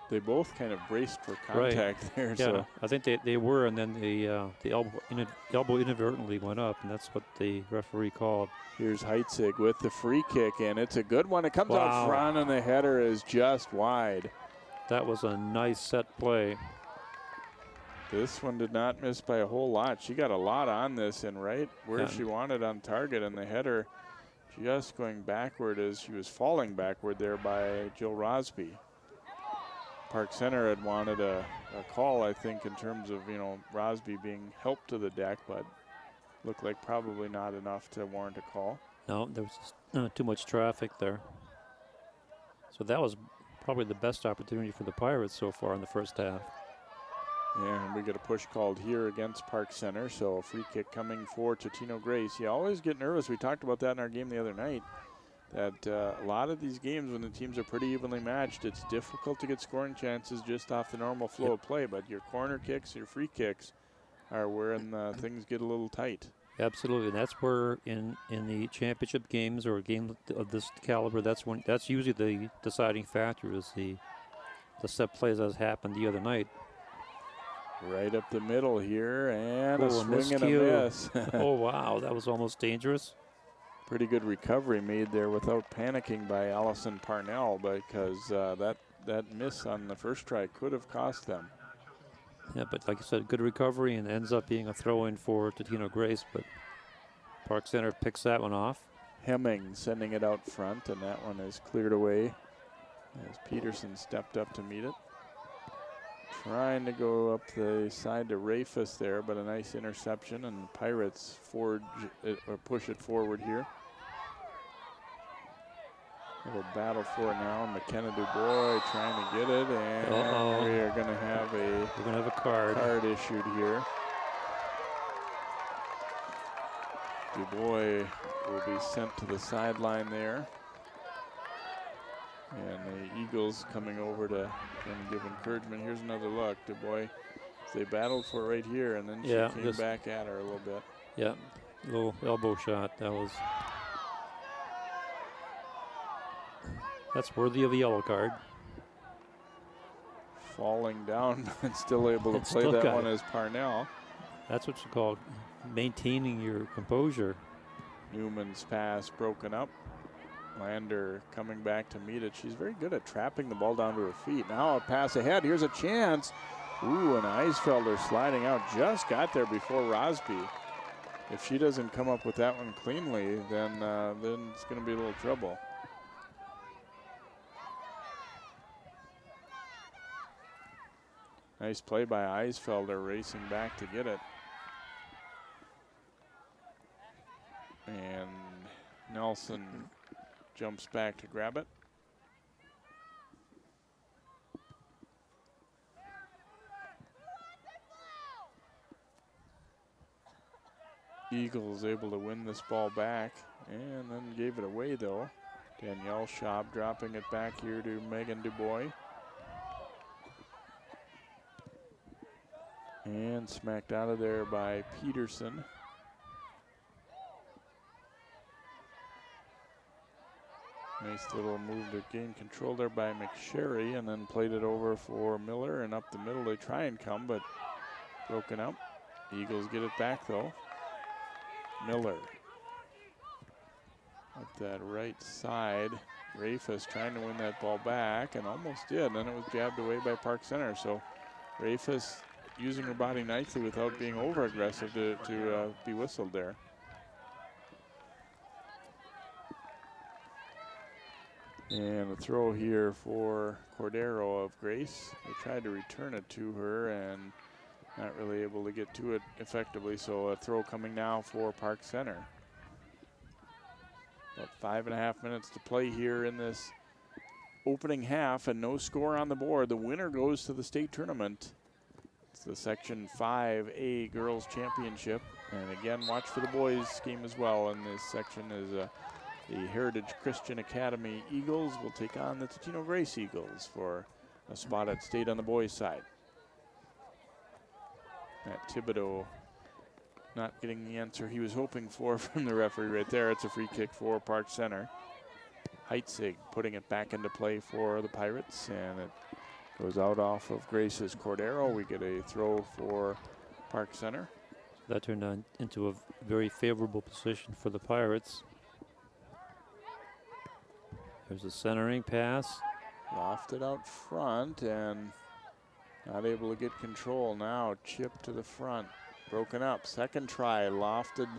They both kind of braced for contact there. Yeah, so I think they were, and then the elbow inadvertently went up, and that's what the referee called. Here's Heitzig with the free kick, and it's a good one. It comes out front, and the header is just wide. That was a nice set play. This one did not miss by a whole lot. She got a lot on this and right where she wanted on target, and the header just going backward as she was falling backward there by Jill Rosby. Park Center had wanted a call, I think, in terms of, Rosby being helped to the deck, but looked like probably not enough to warrant a call. No, there was just, too much traffic there. So that was probably the best opportunity for the Pirates so far in the first half. Yeah, and we get a push called here against Park Center, so a free kick coming for Totino-Grace. You always get nervous. We talked about that in our game the other night, that a lot of these games when the teams are pretty evenly matched, it's difficult to get scoring chances just off the normal flow of play, but your corner kicks, your free kicks are where things get a little tight. Absolutely, and that's where in the championship games or a game of this caliber, that's usually the deciding factor is the set plays as happened the other night. Right up the middle here, and a swing and a miss. Oh, wow, that was almost dangerous. Pretty good recovery made there without panicking by Allison Parnell, because that miss on the first try could have cost them. Yeah, but like I said, good recovery, and ends up being a throw-in for Totino-Grace, but Park Center picks that one off. Hemming sending it out front, and that one is cleared away as Peterson stepped up to meet it. Trying to go up the side to Rafus there, but a nice interception, and the Pirates push it forward here. A little battle for it now. McKenna DuBois trying to get it, and we are going to have a card issued here. DuBois will be sent to the sideline there. And the Eagles coming over to give encouragement. Here's another look. DuBois, they battled for it right here, and then she came back at her a little bit. Yeah, little elbow shot. That's worthy of a yellow card. Falling down and still able to play that one as Parnell. That's what you call maintaining your composure. Newman's pass broken up. Lander coming back to meet it. She's very good at trapping the ball down to her feet. Now a pass ahead. Here's a chance. Ooh, and Eisfelder sliding out. Just got there before Rosby. If she doesn't come up with that one cleanly, then it's going to be a little trouble. Nice play by Eisfelder, racing back to get it. And Nelson jumps back to grab it. Eagles able to win this ball back and then gave it away though. Danielle Schaub dropping it back here to Megan DuBois. And smacked out of there by Peterson. Nice little move to gain control there by McSherry, and then played it over for Miller, and up the middle they try and come, but broken up. Eagles get it back though. Miller up that right side. Rafus trying to win that ball back and almost did, and then it was jabbed away by Park Center. So Rafus using her body nicely without being over aggressive to be whistled there. And a throw here for Cordero of Grace. They tried to return it to her and not really able to get to it effectively, so a throw coming now for Park Center. About 5.5 minutes to play here in this opening half, and no score on the board. The winner goes to the state tournament. It's the Section 5A Girls Championship. And again, watch for the boys game as well. In this section is the Heritage Christian Academy Eagles will take on the Totino-Grace Eagles for a spot at state on the boys' side. Matt Thibodeau not getting the answer he was hoping for from the referee right there. It's a free kick for Park Center. Heitzig putting it back into play for the Pirates, and it goes out off of Grace's Cordero. We get a throw for Park Center. That turned into a very favorable position for the Pirates. There's a centering pass. Lofted out front and not able to get control now. Chip to the front. Broken up. Second try. Lofted.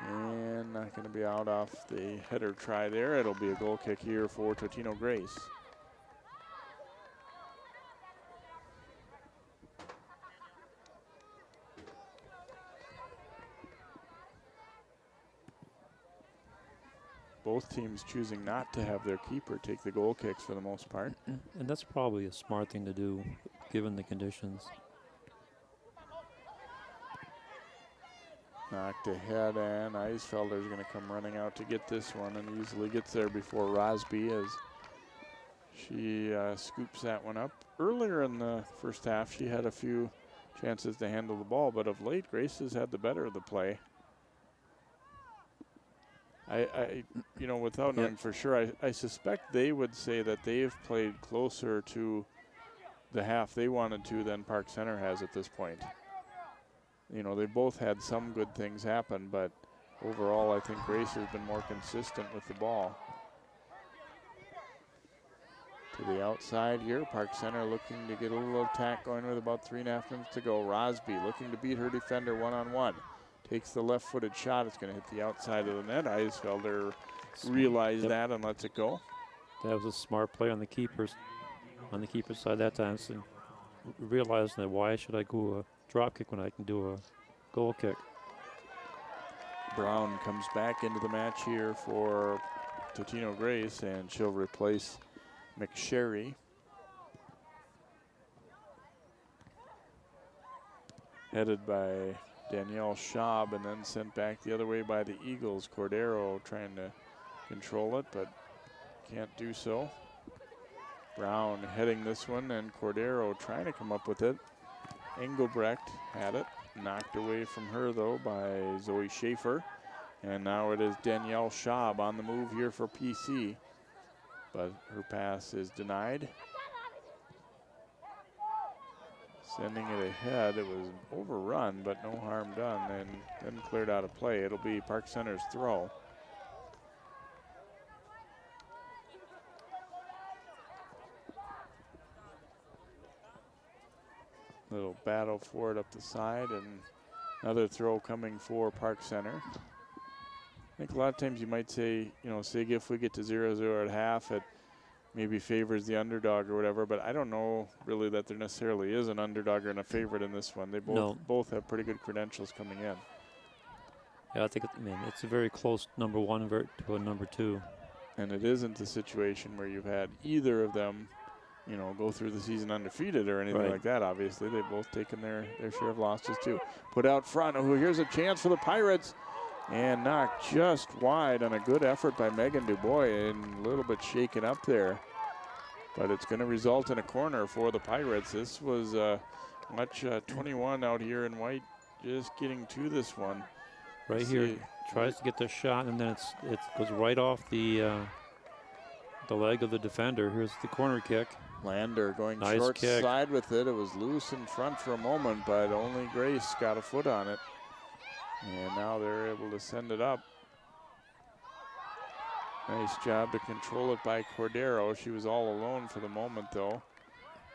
And not going to be out off the header try there. It'll be a goal kick here for Totino-Grace. Both teams choosing not to have their keeper take the goal kicks for the most part. And that's probably a smart thing to do, given the conditions. Knocked ahead, and Eisfelder's going to come running out to get this one, and easily gets there before Rosby as she scoops that one up. Earlier in the first half, she had a few chances to handle the ball, but of late, Grace has had the better of the play. I you know, without knowing for sure, I suspect they would say that they've played closer to the half they wanted to than Park Center has at this point. You know, they both had some good things happen, but overall, I think Grace has been more consistent with the ball. To the outside here, Park Center looking to get a little attack going with about 3.5 minutes to go. Rosby looking to beat her defender one-on-one. Takes the left-footed shot. It's going to hit the outside of the net. Eisfelder realized that and lets it go. That was a smart play on the keeper's side that time. So realizing that, why should I go a drop kick when I can do a goal kick? Brown comes back into the match here for Totino-Grace, and she'll replace McSherry. Headed by Danielle Schaub, and then sent back the other way by the Eagles. Cordero trying to control it, but can't do so. Brown heading this one, and Cordero trying to come up with it. Engelbrecht had it. Knocked away from her, though, by Zoe Schaefer. And now it is Danielle Schaub on the move here for PC. But her pass is denied. Sending it ahead. It was overrun, but no harm done, and then cleared out of play. It'll be Park Center's throw. Little battle for it up the side, and another throw coming for Park Center. I think a lot of times you might say, you know, say if we get to 0-0 at half, it maybe favors the underdog or whatever, but I don't know really that there necessarily is an underdog or a favorite in this one. They both have pretty good credentials coming in. Yeah, I think it's a very close number one to a number two. And it isn't a situation where you've had either of them, you know, go through the season undefeated or anything like that. Obviously, they've both taken their share of losses too. Put out front. Oh, here's a chance for the Pirates. And knocked just wide on a good effort by Megan Dubois, and a little bit shaken up there. But it's going to result in a corner for the Pirates. This was much 21 out here in white, just getting to this one. Right here, tries to get the shot, and then it goes right off the leg of the defender. Here's the corner kick. Lander going nice short kick. Side with it. It was loose in front for a moment, but only Grace got a foot on it. And now they're able to send it up. Nice job to control it by Cordero. She was all alone for the moment, though.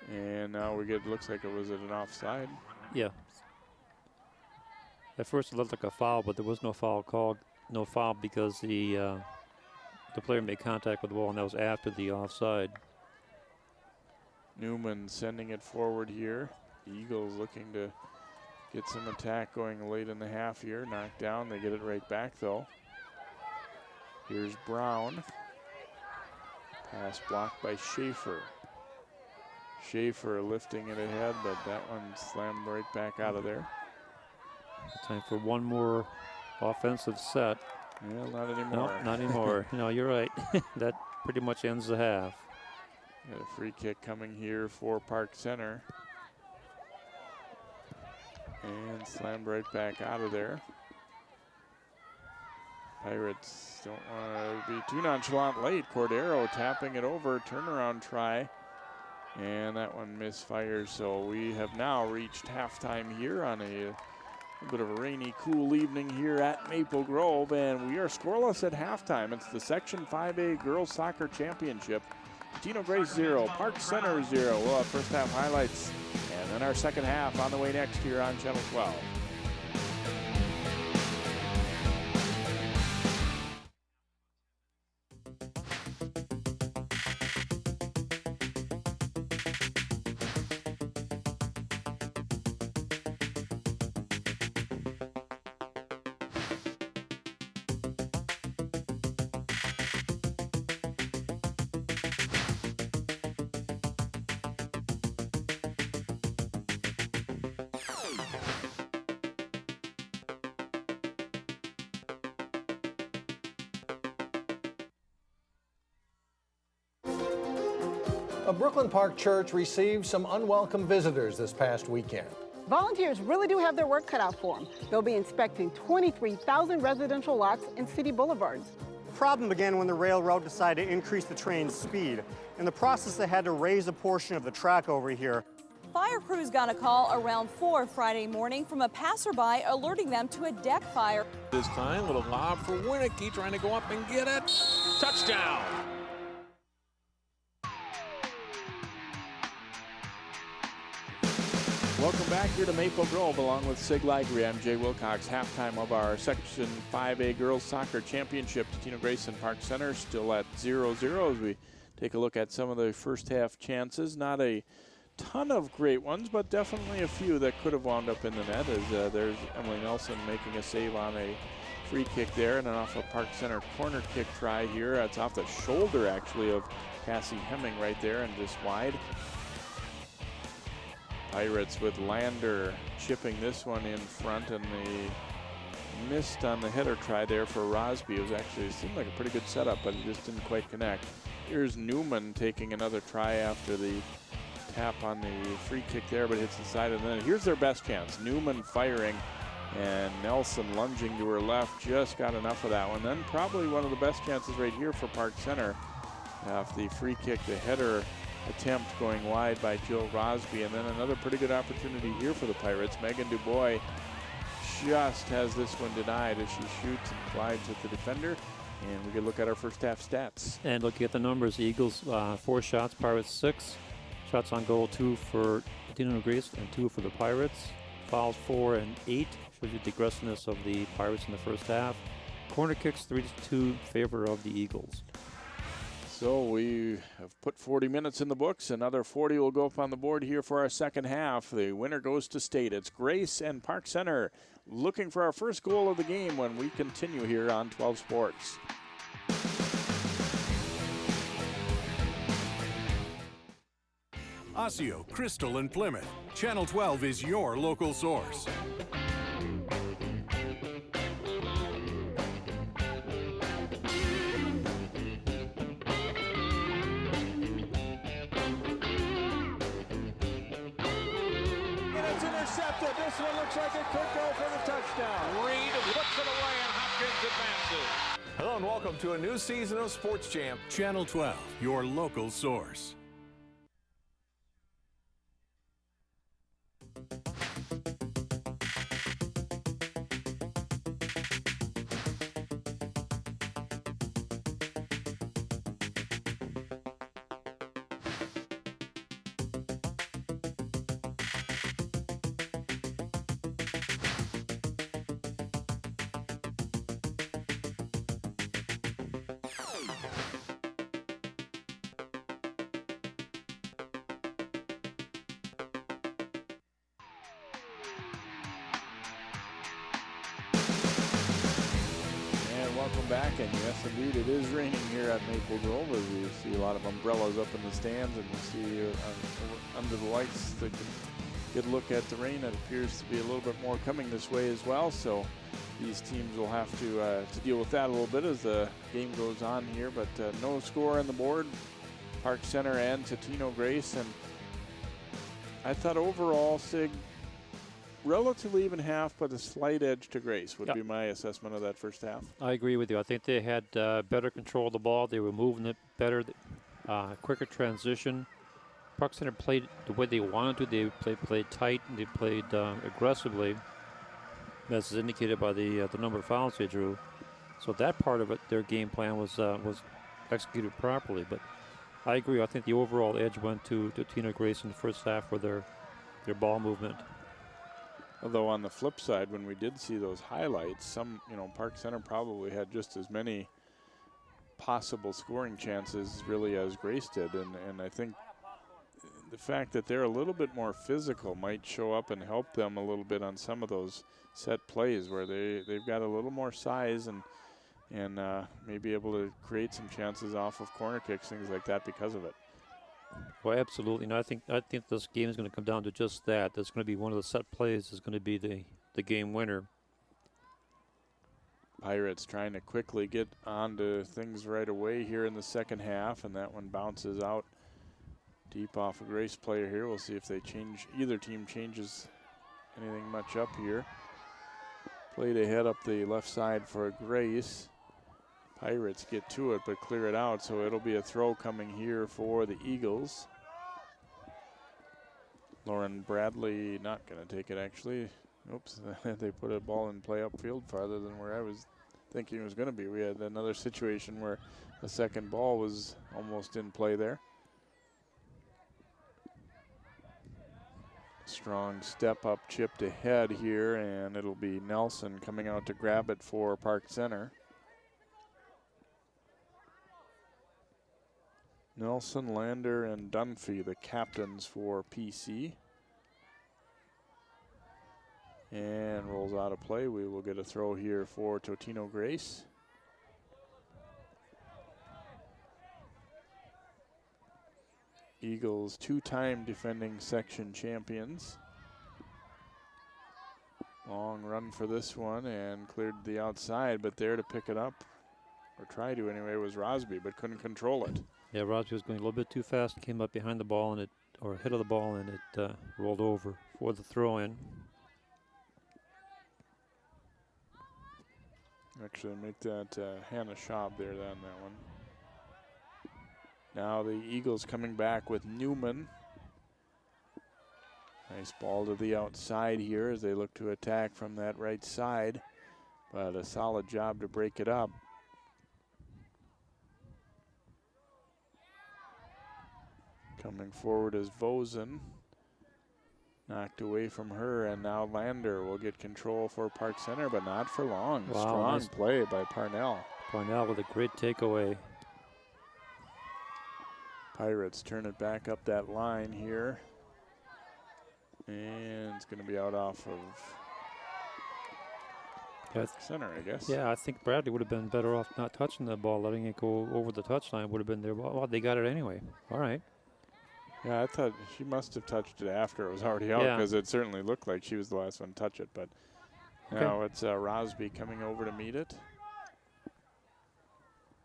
And now we get, looks like it was at an offside. Yeah. At first it looked like a foul, but there was no foul called. No foul because the player made contact with the ball, and that was after the offside. Newman sending it forward here. The Eagles looking to get some attack going late in the half here. Knocked down. They get it right back, though. Here's Brown. Pass blocked by Schaefer. Schaefer lifting it ahead, but that one slammed right back out of there. Time for one more offensive set. Well, not anymore. No, not anymore. No, you're right. That pretty much ends the half. Got a free kick coming here for Park Center. And slammed right back out of there. Pirates don't want to be too nonchalant late. Cordero tapping it over, turnaround try. And that one misfires. So we have now reached halftime here on a bit of a rainy, cool evening here at Maple Grove. And we are scoreless at halftime. It's the Section 5A Girls Soccer Championship. Totino-Grace 0, Park Center 0. We'll have first half highlights and then our second half on the way next here on Channel 12. A Brooklyn Park church received some unwelcome visitors this past weekend. Volunteers really do have their work cut out for them. They'll be inspecting 23,000 residential lots and city boulevards. The problem began when the railroad decided to increase the train's speed. In the process, they had to raise a portion of the track over here. Fire crews got a call around 4 Friday morning from a passerby alerting them to a deck fire. This time, little lob for Winnicky, trying to go up and get it. Touchdown! Welcome back here to Maple Grove along with Sig Ligry. I'm Jay Wilcox. Halftime of our Section 5A Girls Soccer Championship. Totino-Grace and Park Center still at 0-0 as we take a look at some of the first half chances. Not a ton of great ones, but definitely a few that could have wound up in the net as there's Emily Nelson making a save on a free kick there and then off a Park Center corner kick try here. It's off the shoulder actually of Cassie Hemming right there and just wide. Pirates with Lander chipping this one in front, and they missed on the header try there for Rosby. It was actually, it seemed like a pretty good setup, but it just didn't quite connect. Here's Newman taking another try after the tap on the free kick there, but hits the side, and then here's their best chance. Newman firing, and Nelson lunging to her left, just got enough of that one. Then probably one of the best chances right here for Park Center. Off the free kick, the header attempt going wide by Jill Rosby, and then another pretty good opportunity here for the Pirates. Megan Dubois just has this one denied as she shoots and collides with the defender. And we can look at our first half stats. And looking at the numbers, the Eagles 4 shots, Pirates 6. Shots on goal 2 for Totino-Grace and 2 for the Pirates. Fouls 4 and 8. Shows you the aggressiveness of the Pirates in the first half. Corner kicks 3-2 in favor of the Eagles. So we have put 40 minutes in the books. Another 40 will go up on the board here for our second half. The winner goes to state. It's Grace and Park Center looking for our first goal of the game when we continue here on 12 Sports. Osseo, Crystal, and Plymouth. Channel 12 is your local source. This one looks like it could go for the touchdown. Reed puts it away and Hopkins advances. Hello and welcome to a new season of Sports Champ. Channel 12, your local source. welcome back. And yes, indeed, it is raining here at Maple Grove as we see a lot of umbrellas up in the stands, and we see under the lights the good look at the rain. It appears to be a little bit more coming this way as well. So these teams will have to deal with that a little bit as the game goes on here. But no score on the board. Park Center and Totino-Grace, and I thought overall, Sig, relatively even half, but a slight edge to Grace would be my assessment of that first half. I agree with you. I think they had better control of the ball. They were moving it better, quicker transition. Park Center played the way they wanted to. They played tight and they played aggressively, as is indicated by the number of fouls they drew. So that part of it, their game plan was executed properly. But I agree. I think the overall edge went to Totino-Grace in the first half with their ball movement. Although on the flip side, when we did see those highlights, Park Center probably had just as many possible scoring chances really as Grace did. And I think the fact that they're a little bit more physical might show up and help them a little bit on some of those set plays where they've got a little more size and may be able to create some chances off of corner kicks, things like that because of it. Well, absolutely. And I think this game is going to come down to just that. That's going to be one of the set plays is going to be the game winner. Pirates trying to quickly get onto things right away here in the second half, and that one bounces out deep off a Grace player here. We'll see if they change. Either team changes anything much up here. Played ahead up the left side for Grace. Pirates get to it but clear it out, so it'll be a throw coming here for the Eagles. Lauren Bradley not going to take it actually. Oops, they put a ball in play upfield farther than where I was thinking it was going to be. We had another situation where the second ball was almost in play there. Strong step up chipped ahead here, and it'll be Nelson coming out to grab it for Park Center. Nelson, Lander, and Dunphy, the captains for PC. And rolls out of play. We will get a throw here for Totino-Grace. Eagles, two-time defending section champions. Long run for this one and cleared the outside, but there to pick it up, or try to anyway, was Rosby, but couldn't control it. Yeah, Rosby was going a little bit too fast, came up behind the ball and ahead of the ball, and it rolled over for the throw-in. Actually make that Hannah Schaub there on that one. Now the Eagles coming back with Newman. Nice ball to the outside here as they look to attack from that right side, but a solid job to break it up. Coming forward is Vosen. Knocked away from her, and now Lander will get control for Park Center, but not for long. Wow, strong nice play by Parnell. Parnell with a great takeaway. Pirates turn it back up that line here. And it's going to be out off of center, I guess. Yeah, I think Bradley would have been better off not touching the ball, letting it go over the touchline would have been there. Well, they got it anyway. All right. Yeah, I thought she must have touched it after it was already out, because it certainly looked like she was the last one to touch it. But now it's Rosby coming over to meet it.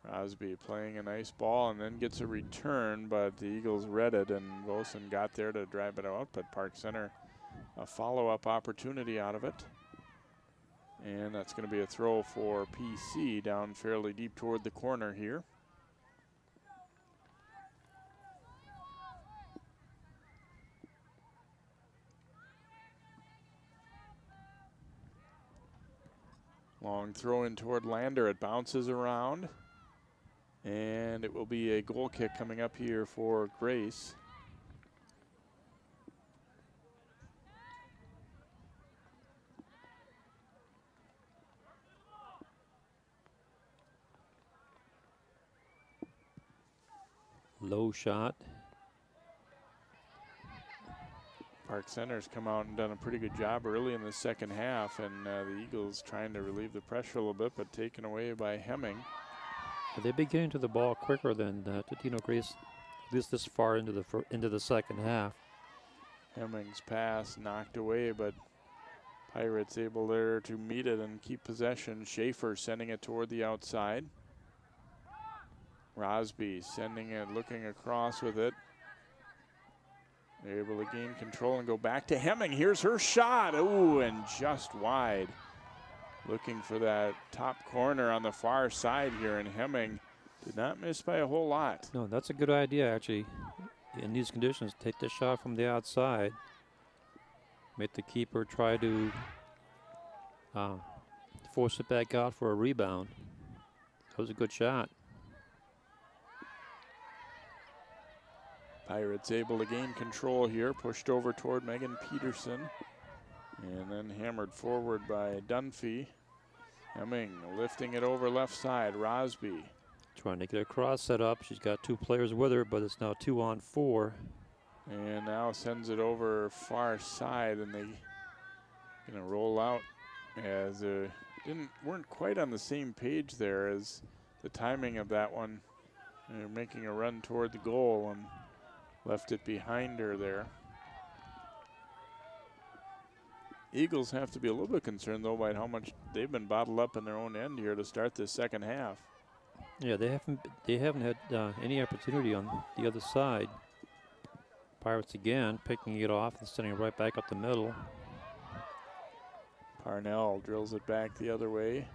Rosby playing a nice ball and then gets a return, but the Eagles read it, and Wilson got there to drive it out, but Park Center a follow-up opportunity out of it. And that's going to be a throw for PC down fairly deep toward the corner here. Long throw in toward Lander. It bounces around. And it will be a goal kick coming up here for Grace. Low shot. Park Center's come out and done a pretty good job early in the second half, and the Eagles trying to relieve the pressure a little bit, but taken away by Hemming. They've been getting to the ball quicker than Totino-Grace, at least this far into the second half. Hemming's pass knocked away, but Pirates able there to meet it and keep possession. Schaefer sending it toward the outside. Rosby sending it, looking across with it. They're able to gain control and go back to Hemming. Here's her shot. Ooh, and just wide. Looking for that top corner on the far side here, and Hemming did not miss by a whole lot. No, that's a good idea, actually. In these conditions, take the shot from the outside. Make the keeper try to force it back out for a rebound. That was a good shot. Pirates able to gain control here, pushed over toward Megan Peterson, and then hammered forward by Dunphy. Hemming lifting it over left side. Rosby trying to get a cross set up. She's got two players with her, but it's now 2-on-4. And now sends it over far side, and they gonna roll out as weren't quite on the same page there as the timing of that one. They're making a run toward the goal and left it behind her there. Eagles have to be a little bit concerned though by how much they've been bottled up in their own end here to start this second half. Yeah, they haven't had any opportunity on the other side. Pirates again picking it off and sending it right back up the middle. Parnell drills it back the other way,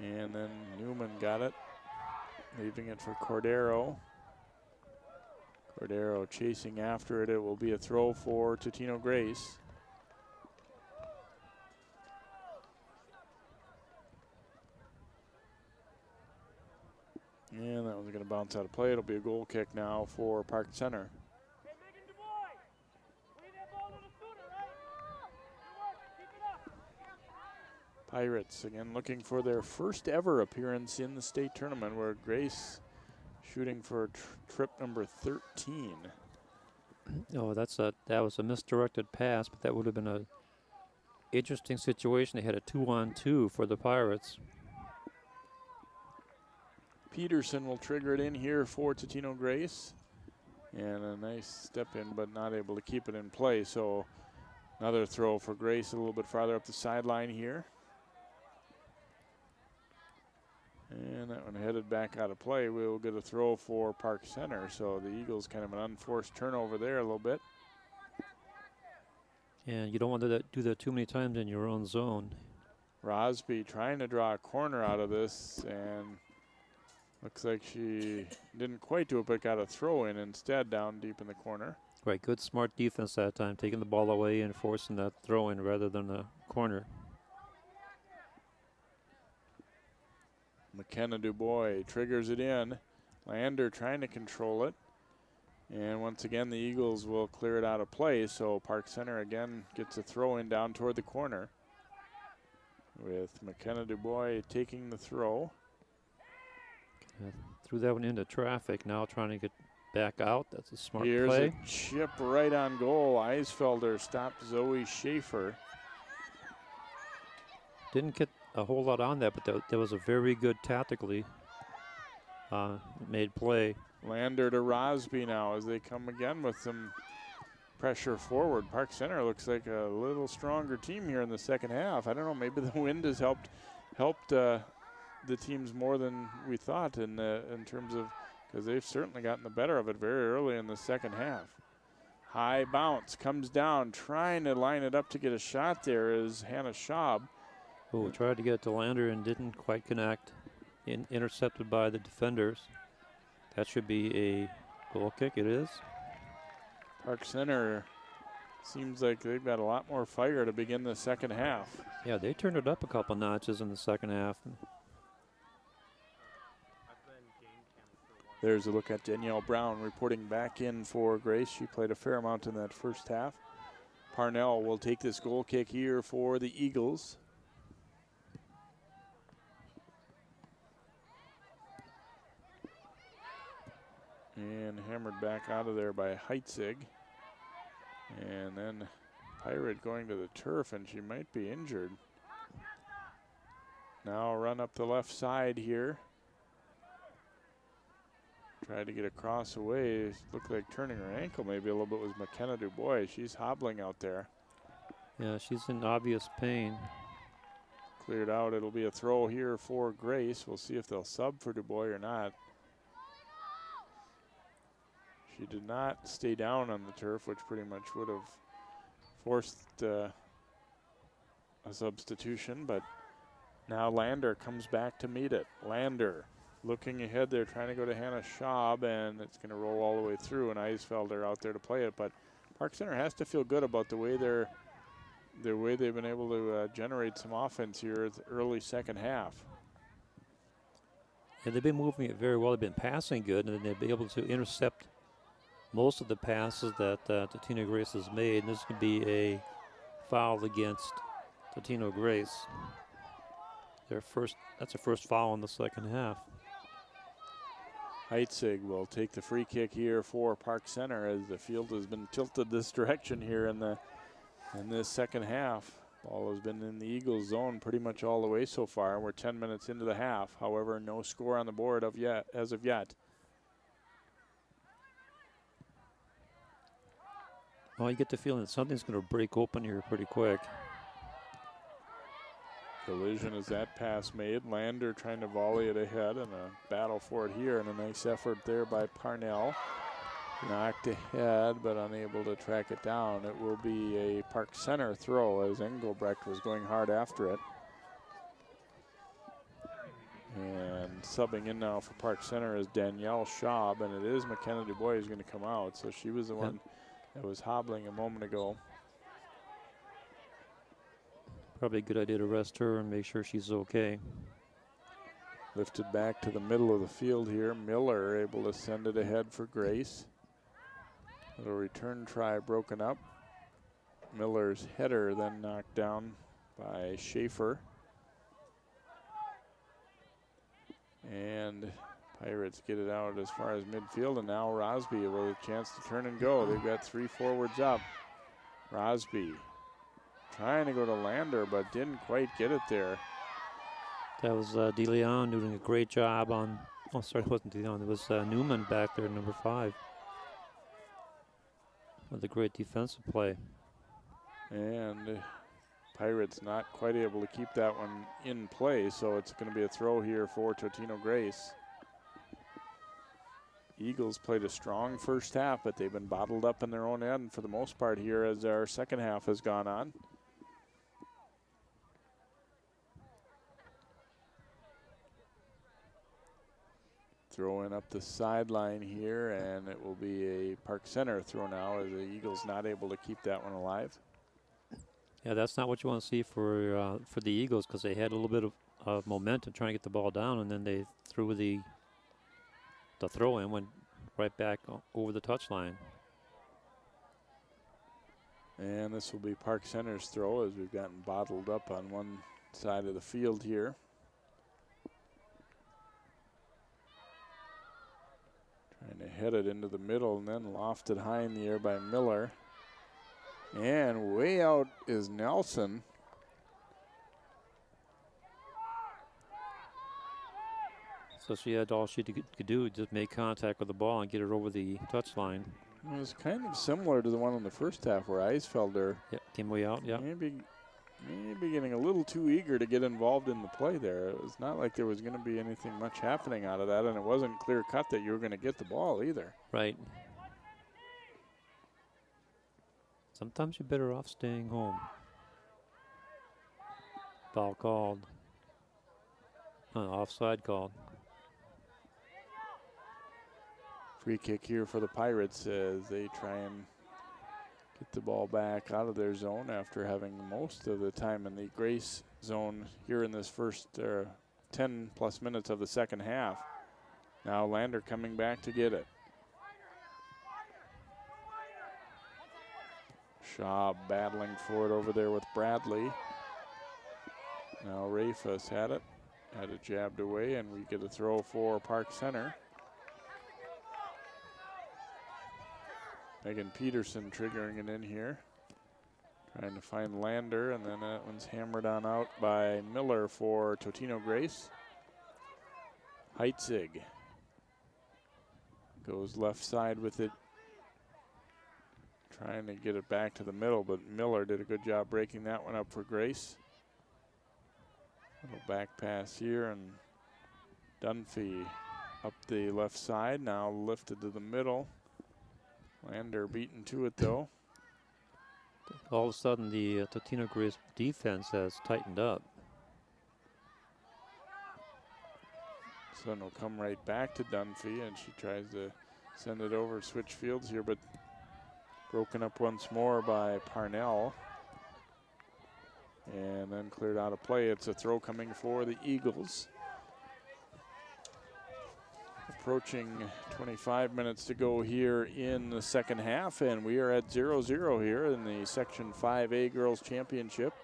and then Newman got it, leaving it for Cordero. Cordero chasing after it. It will be a throw for Totino-Grace. And that one's going to bounce out of play. It'll be a goal kick now for Park Center. Pirates again looking for their first ever appearance in the state tournament, where Grace shooting for trip number 13. Oh, that was a misdirected pass, but that would have been a interesting situation. They had a 2-on-2 for the Pirates. Peterson will trigger it in here for Totino-Grace. And a nice step in, but not able to keep it in play. So another throw for Grace a little bit farther up the sideline here. And that one headed back out of play. We'll get a throw for Park Center. So the Eagles kind of an unforced turnover there a little bit. And you don't want to do that too many times in your own zone. Rosby trying to draw a corner out of this, and looks like she didn't quite do it, but got a throw in instead down deep in the corner. Right, good smart defense that time, taking the ball away and forcing that throw in rather than the corner. McKenna Dubois triggers it in. Lander trying to control it. And once again, the Eagles will clear it out of play. So Park Center again gets a throw in down toward the corner, with McKenna Dubois taking the throw. Threw that one into traffic, now trying to get back out. That's a smart Here's play. A chip right on goal. Eisfelder stopped Zoe Schaefer. Didn't get a whole lot on that, but that was a very good tactically made play. Lander to Rosby now as they come again with some pressure forward. Park Center looks like a little stronger team here in the second half. I don't know, maybe the wind has helped the teams more than we thought in terms of, because they've certainly gotten the better of it very early in the second half. High bounce, comes down, trying to line it up to get a shot there is Hannah Schaub. Oh, tried to get it to Lander and didn't quite connect. Intercepted by the defenders. That should be a goal kick. It is. Park Center seems like they've got a lot more fire to begin the second half. Yeah, they turned it up a couple notches in the second half. There's a look at Danielle Brown reporting back in for Grace. She played a fair amount in that first half. Parnell will take this goal kick here for the Eagles. And hammered back out of there by Heitzig. And then Pirate going to the turf, and she might be injured. Now run up the left side here. Tried to get across away. Looked like turning her ankle maybe a little bit was McKenna Dubois. She's hobbling out there. Yeah, she's in obvious pain. Cleared out. It'll be a throw here for Grace. We'll see if they'll sub for Dubois or not. She did not stay down on the turf, which pretty much would have forced a substitution, but now Lander comes back to meet it. Lander looking ahead there, trying to go to Hannah Schaub, and it's going to roll all the way through, and Eisfelder out there to play it. But Park Center has to feel good about the way they've been able to generate some offense here at the early second half. Yeah, they've been moving it very well. They've been passing good, and they've been able to intercept most of the passes that Totino-Grace has made. And this could be a foul against Totino-Grace. That's their first foul in the second half. Heitzig will take the free kick here for Park Center as the field has been tilted this direction here in this second half. Ball has been in the Eagles zone pretty much all the way so far. We're 10 minutes into the half. However, no score on the board as of yet. Well, you get the feeling that something's going to break open here pretty quick. Collision as that pass made. Lander trying to volley it ahead and a battle for it here, and a nice effort there by Parnell. Knocked ahead but unable to track it down. It will be a Park Center throw as Engelbrecht was going hard after it. And subbing in now for Park Center is Danielle Schaub, and it is McKenna Dubois who's going to come out. So she was the one that was hobbling a moment ago. Probably a good idea to rest her and make sure she's okay. Lifted back to the middle of the field here. Miller able to send it ahead for Grace. Little return try broken up. Miller's header then knocked down by Schaefer. And Pirates get it out as far as midfield, and now Rosby with a chance to turn and go. They've got three forwards up. Rosby trying to go to Lander, but didn't quite get it there. That was DeLeon doing a great job on, oh sorry, it wasn't DeLeon, it was Newman back there, number 5. With a great defensive play. And Pirates not quite able to keep that one in play, so it's going to be a throw here for Totino-Grace. Eagles played a strong first half, but they've been bottled up in their own end for the most part here as our second half has gone on. Throw in up the sideline here, and it will be a Park Center throw now as the Eagles not able to keep that one alive. Yeah, that's not what you want to see for the Eagles, because they had a little bit of momentum trying to get the ball down, and then they threw the throw in, went right back over the touchline. And this will be Park Center's throw as we've gotten bottled up on one side of the field here. Trying to head it into the middle and then lofted high in the air by Miller. And way out is Nelson. So she had all she could do, just make contact with the ball and get it over the touchline. It was kind of similar to the one in the first half where Eisfelder came way out, maybe getting a little too eager to get involved in the play there. It was not like there was going to be anything much happening out of that, and it wasn't clear cut that you were going to get the ball either. Right. Sometimes you're better off staying home. Foul called. Offside called. Free kick here for the Pirates as they try and get the ball back out of their zone after having most of the time in the Grace zone here in this first 10 plus minutes of the second half. Now Lander coming back to get it. Schaub battling for it over there with Bradley. Now Rafus had it jabbed away, and we get a throw for Park Center. Megan Peterson triggering it in here. Trying to find Lander, and then that one's hammered on out by Miller for Totino-Grace. Heitzig goes left side with it, trying to get it back to the middle, but Miller did a good job breaking that one up for Grace. Little back pass here, and Dunphy up the left side, now lifted to the middle. Lander beaten to it though. All of a sudden, the Totino-Grace defense has tightened up. Sun will come right back to Dunphy, and she tries to send it over, switch fields here, but broken up once more by Parnell. And then cleared out of play. It's a throw coming for the Eagles. Approaching 25 minutes to go here in the second half, and we are at 0-0 here in the Section 5A Girls Championship.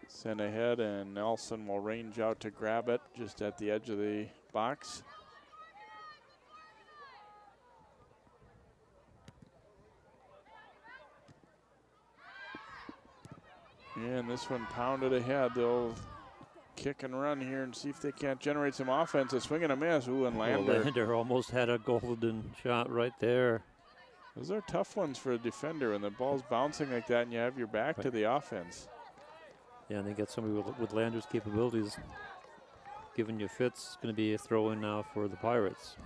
Sent ahead, and Nelson will range out to grab it just at the edge of the box. And this one pounded ahead. They'll kick and run here and see if they can't generate some offense. A swing and a miss. Ooh, and Lander. Well, Lander almost had a golden shot right there. Those are tough ones for a defender when the ball's bouncing like that and you have your back to the offense. Yeah, and they get somebody with Lander's capabilities giving you fits. It's going to be a throw-in now for the Pirates.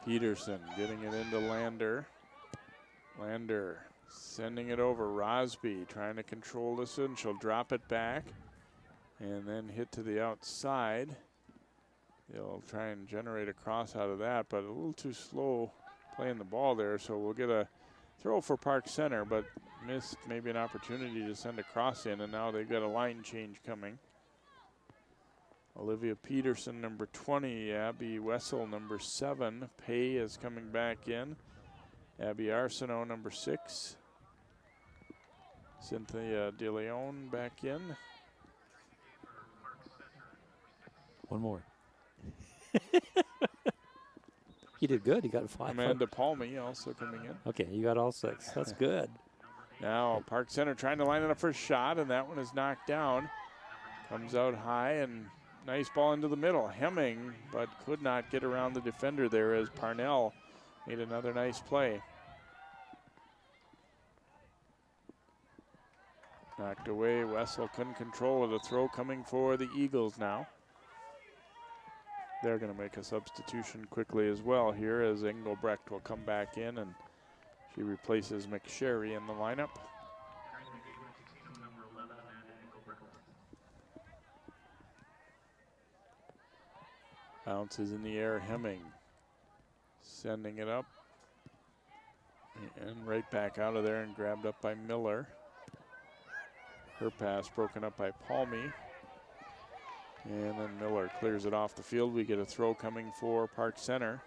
Peterson getting it into Lander. Lander sending it over. Rosby trying to control this one. She'll drop it back and then hit to the outside. They'll try and generate a cross out of that, but a little too slow playing the ball there, so we'll get a throw for Park Center, but missed maybe an opportunity to send a cross in, and now they've got a line change coming. Olivia Peterson, number 20, Abby Wessel, number 7. Pay is coming back in. Abby Arsenault, number 6. Cynthia De Leon back in. One more. You did good. You got 5. Amanda Palmy also coming in. Okay, you got all 6. That's good. Now Park Center trying to line it up for a shot, and that one is knocked down. Comes out high, and nice ball into the middle. Hemming, but could not get around the defender there as Parnell made another nice play. Knocked away. Wessel couldn't control it. A throw coming for the Eagles now. They're going to make a substitution quickly as well here as Engelbrecht will come back in, and she replaces McSherry in the lineup. Bounces in the air. Hemming sending it up and right back out of there and grabbed up by Miller. Her pass broken up by Palmy. And then Miller clears it off the field. We get a throw coming for Park Center.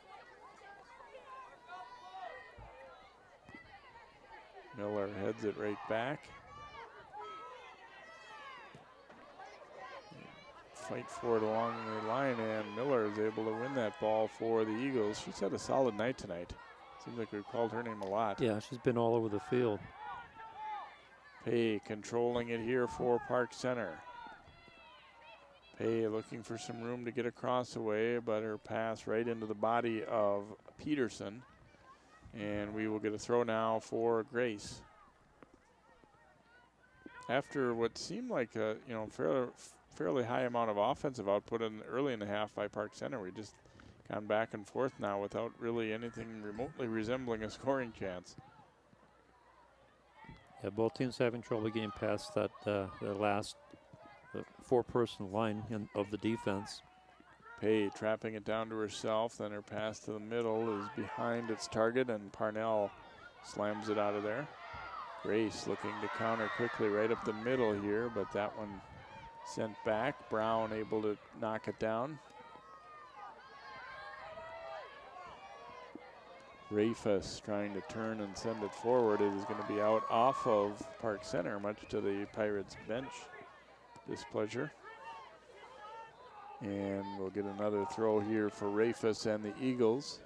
Miller heads it right back. Fight for it along the line, and Miller is able to win that ball for the Eagles. She's had a solid night tonight. Seems like we've called her name a lot. Yeah, she's been all over the field. Pay controlling it here for Park Center. Pay looking for some room to get across away, but her pass right into the body of Peterson. And we will get a throw now for Grace. After what seemed like a fairly high amount of offensive output early in the half by Park Center, we just gone back and forth now without really anything remotely resembling a scoring chance. Yeah, both teams having trouble getting past that the last four-person line of the defense. Pay trapping it down to herself, then her pass to the middle is behind its target, and Parnell slams it out of there. Grace looking to counter quickly right up the middle here, but that one sent back. Brown able to knock it down. Rafus trying to turn and send it forward. It is going to be out off of Park Center, much to the Pirates bench displeasure. And we'll get another throw here for Rafus and the Eagles.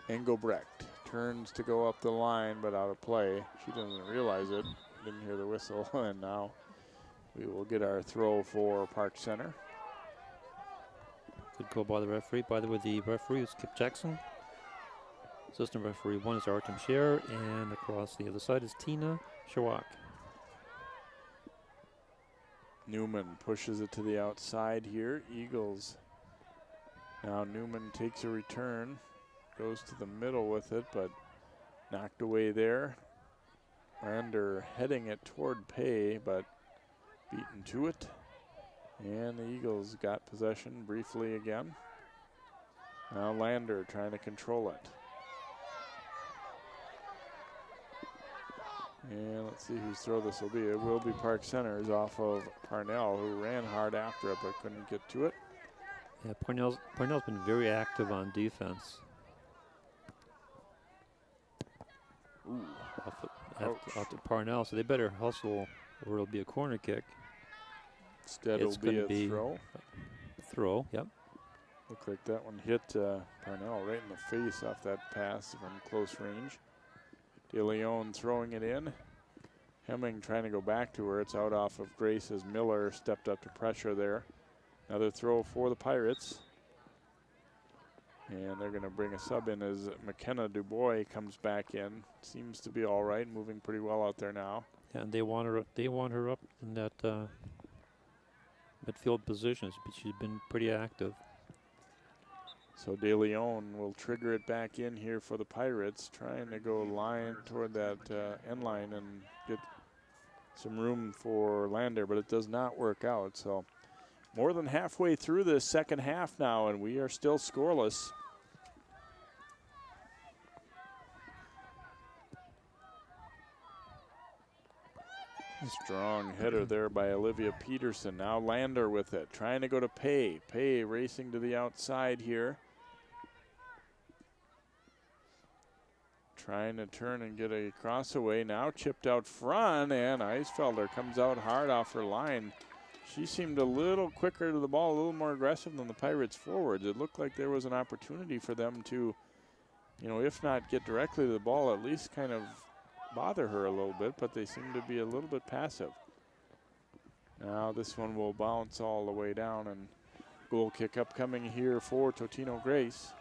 Engelbrecht turns to go up the line, but out of play. She doesn't realize it. Didn't hear the whistle, and now we will get our throw for Park Center. Good call by the referee. By the way, the referee is Kip Jackson. Assistant referee 1 is Artem Scher, and across the other side is Tina Shawak. Newman pushes it to the outside here. Eagles. Now Newman takes a return, goes to the middle with it, but knocked away there. Lander heading it toward Pay, but beaten to it. And the Eagles got possession briefly again. Now Lander trying to control it. And let's see whose throw this will be. It will be Park Center's off of Parnell, who ran hard after it but couldn't get to it. Yeah, Parnell's been very active on defense. Ooh. Off to Parnell, so they better hustle or it'll be a corner kick. Instead it'll be a throw. Throw, yep. Looked like that one hit Parnell right in the face off that pass from close range. De Leon throwing it in. Hemming trying to go back to her. It's out off of Grace as Miller stepped up to pressure there. Another throw for the Pirates. And they're going to bring a sub in as McKenna Dubois comes back in. Seems to be all right, moving pretty well out there now. Yeah, and they want her up in that midfield position, but she's been pretty active. So De Leon will trigger it back in here for the Pirates, trying to go line toward that end line and get some room for Lander, but it does not work out. So more than halfway through this second half now, and we are still scoreless. Strong header there by Olivia Peterson. Now Lander with it, trying to go to Pay. Pay racing to the outside here. Trying to turn and get a cross away. Now chipped out front, and Eisfelder comes out hard off her line. She seemed a little quicker to the ball, a little more aggressive than the Pirates forwards. It looked like there was an opportunity for them to, if not get directly to the ball, at least kind of bother her a little bit, but they seem to be a little bit passive. Now this one will bounce all the way down, and goal kick upcoming here for Totino-Grace.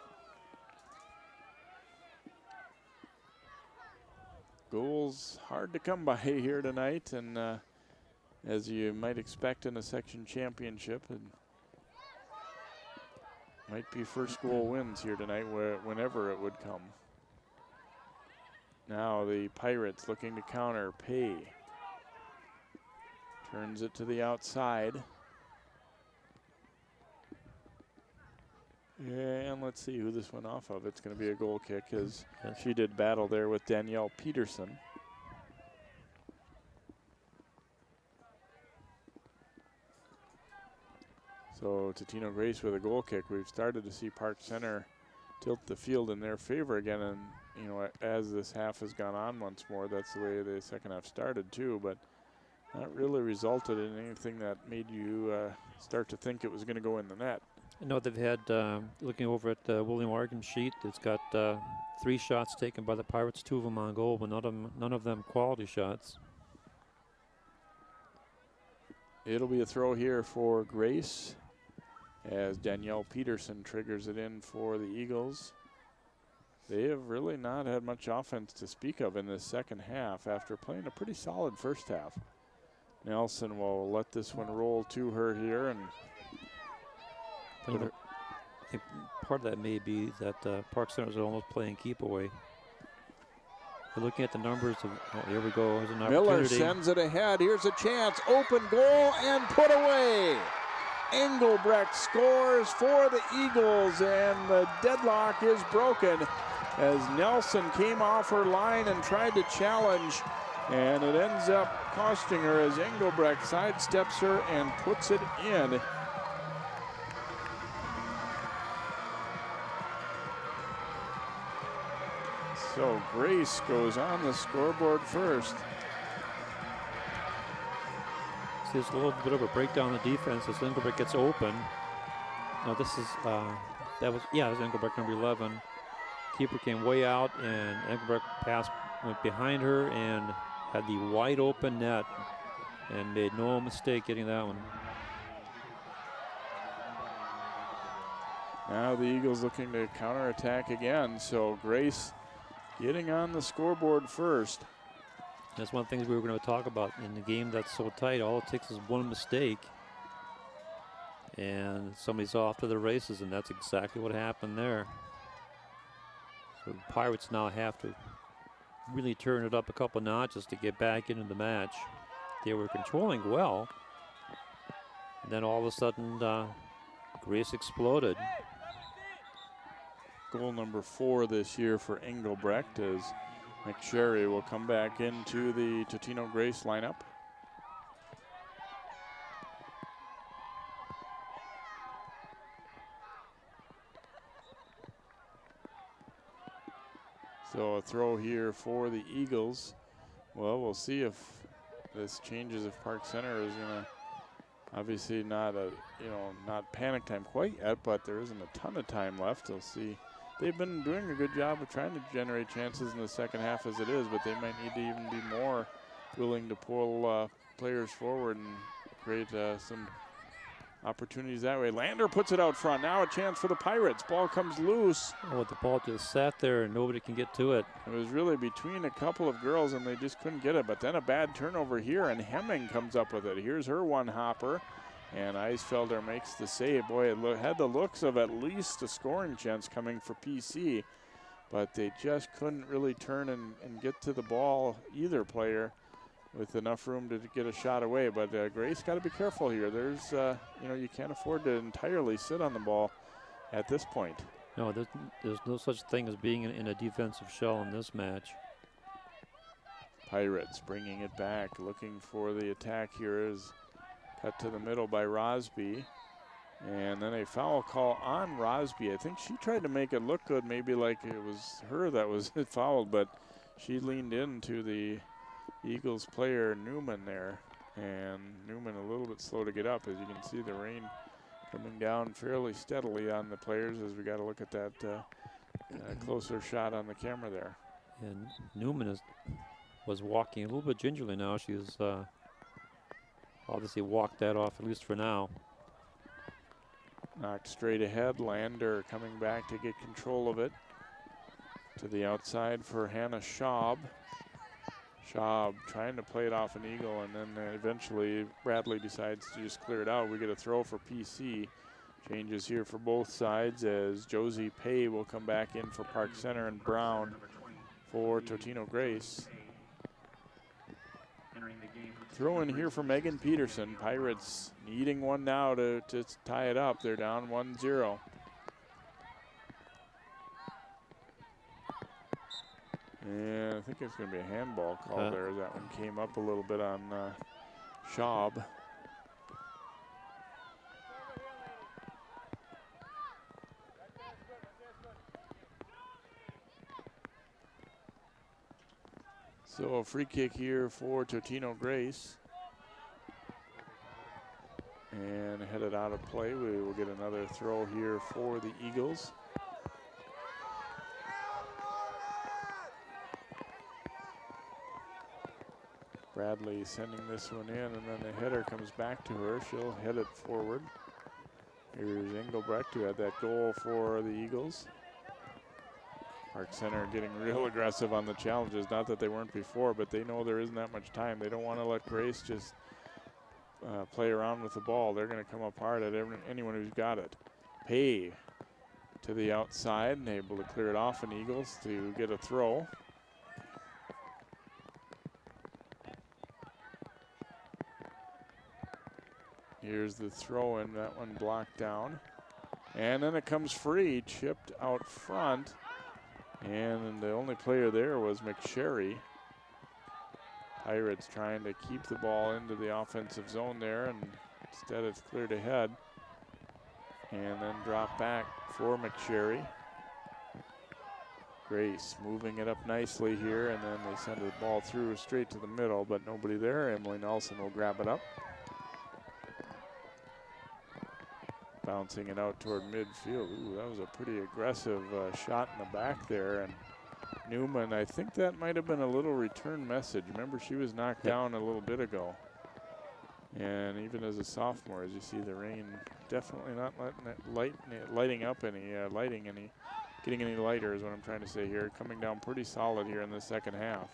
Goals hard to come by here tonight, and as you might expect in a section championship, it might be first goal wins here tonight whenever it would come. Now the Pirates looking to counter. Pay turns it to the outside. And let's see who this went off of. It's going to be a goal kick, as she did battle there with Danielle Peterson. So Totino-Grace with a goal kick. We've started to see Park Center tilt the field in their favor again, and as this half has gone on once more, that's the way the second half started too, but not really resulted in anything that made you start to think it was going to go in the net. I know they've had, looking over at William Argan's sheet, it's got 3 shots taken by the Pirates, 2 of them on goal, but none of them quality shots. It'll be a throw here for Grace as Danielle Peterson triggers it in for the Eagles. They have really not had much offense to speak of in this second half after playing a pretty solid first half. Nelson will let this one roll to her here, and I think part of that may be that Park Center is almost playing keep away. We're looking at the numbers of, here we go, there's an opportunity. Miller sends it ahead, here's a chance, open goal and put away. Engelbrecht scores for the Eagles, and the deadlock is broken as Nelson came off her line and tried to challenge, and it ends up costing her as Engelbrecht sidesteps her and puts it in. So Grace goes on the scoreboard first. See, there's a little bit of a breakdown in the defense as Engelbrecht gets open. Now this is, that was Engelbrecht, number 11. keeper came way out, and Engelbrecht pass went behind her and had the wide open net and made no mistake getting that one. Now the Eagles looking to counterattack again, so Grace getting on the scoreboard first. That's one of the things we were going to talk about in the game that's so tight. All it takes is one mistake, and somebody's off to the races, and that's exactly what happened there. So the Pirates now have to really turn it up a couple notches to get back into the match. They were controlling well, and then all of a sudden Grace exploded. Goal number 4 this year for Engelbrecht as McSherry will come back into the Totino-Grace lineup. So a throw here for the Eagles. Well, we'll see if this changes, if Park Center is going to, obviously not not panic time quite yet, but there isn't a ton of time left. We'll see. They've been doing a good job of trying to generate chances in the second half as it is, but they might need to even be more willing to pull players forward and create some opportunities that way. Lander puts it out front. Now a chance for the Pirates. Ball comes loose. Oh, the ball just sat there and nobody can get to it. It was really between a couple of girls and they just couldn't get it. But then a bad turnover here and Hemming comes up with it. Here's her one hopper. And Eisfelder makes the save. Boy, it had the looks of at least a scoring chance coming for PC, but they just couldn't really turn and get to the ball, either player, with enough room to get a shot away. But Grace got to be careful here. There's, you can't afford to entirely sit on the ball at this point. No, there's no such thing as being in a defensive shell in this match. Pirates bringing it back, looking for the attack here is cut to the middle by Rosby. And then a foul call on Rosby. I think she tried to make it look good, maybe like it was her that was fouled, but she leaned into the Eagles player Newman there. And Newman a little bit slow to get up. As you can see, the rain coming down fairly steadily on the players as we got to look at that closer shot on the camera there. And Newman was walking a little bit gingerly now. She was obviously walked that off, at least for now. Knocked straight ahead. Lander coming back to get control of it. To the outside for Hannah Schaub. Schaub trying to play it off an Eagle, and then eventually Bradley decides to just clear it out. We get a throw for PC. Changes here for both sides as Josie Pay will come back in for Park Center and Brown for Totino-Grace. Throw in here for Megan Peterson. Pirates needing one now to tie it up. They're down 1-0. And I think it's going to be a handball call there. That one came up a little bit on Schaub. So a free kick here for Totino-Grace. And headed out of play. We will get another throw here for the Eagles. Bradley sending this one in, and then the header comes back to her. She'll head it forward. Here's Engelbrecht, who had that goal for the Eagles. Park Center getting real aggressive on the challenges. Not that they weren't before, but they know there isn't that much time. They don't want to let Grace just play around with the ball. They're going to come up hard at anyone who's got it. Pay to the outside and able to clear it off, and Eagles to get a throw. Here's the throw in, that one blocked down. And then it comes free, chipped out front. And the only player there was McSherry. Pirates trying to keep the ball into the offensive zone there, and instead it's cleared ahead. And then drop back for McSherry. Grace moving it up nicely here, and then they send the ball through straight to the middle, but nobody there. Emily Nelson will grab it up. bouncing it out toward midfield. Ooh, that was a pretty aggressive shot in the back there. And Newman, I think that might have been a little return message. Remember, she was knocked down a little bit ago. And even as a sophomore, as you see, the rain definitely not getting any lighter is what I'm trying to say here. Coming down pretty solid here in the second half.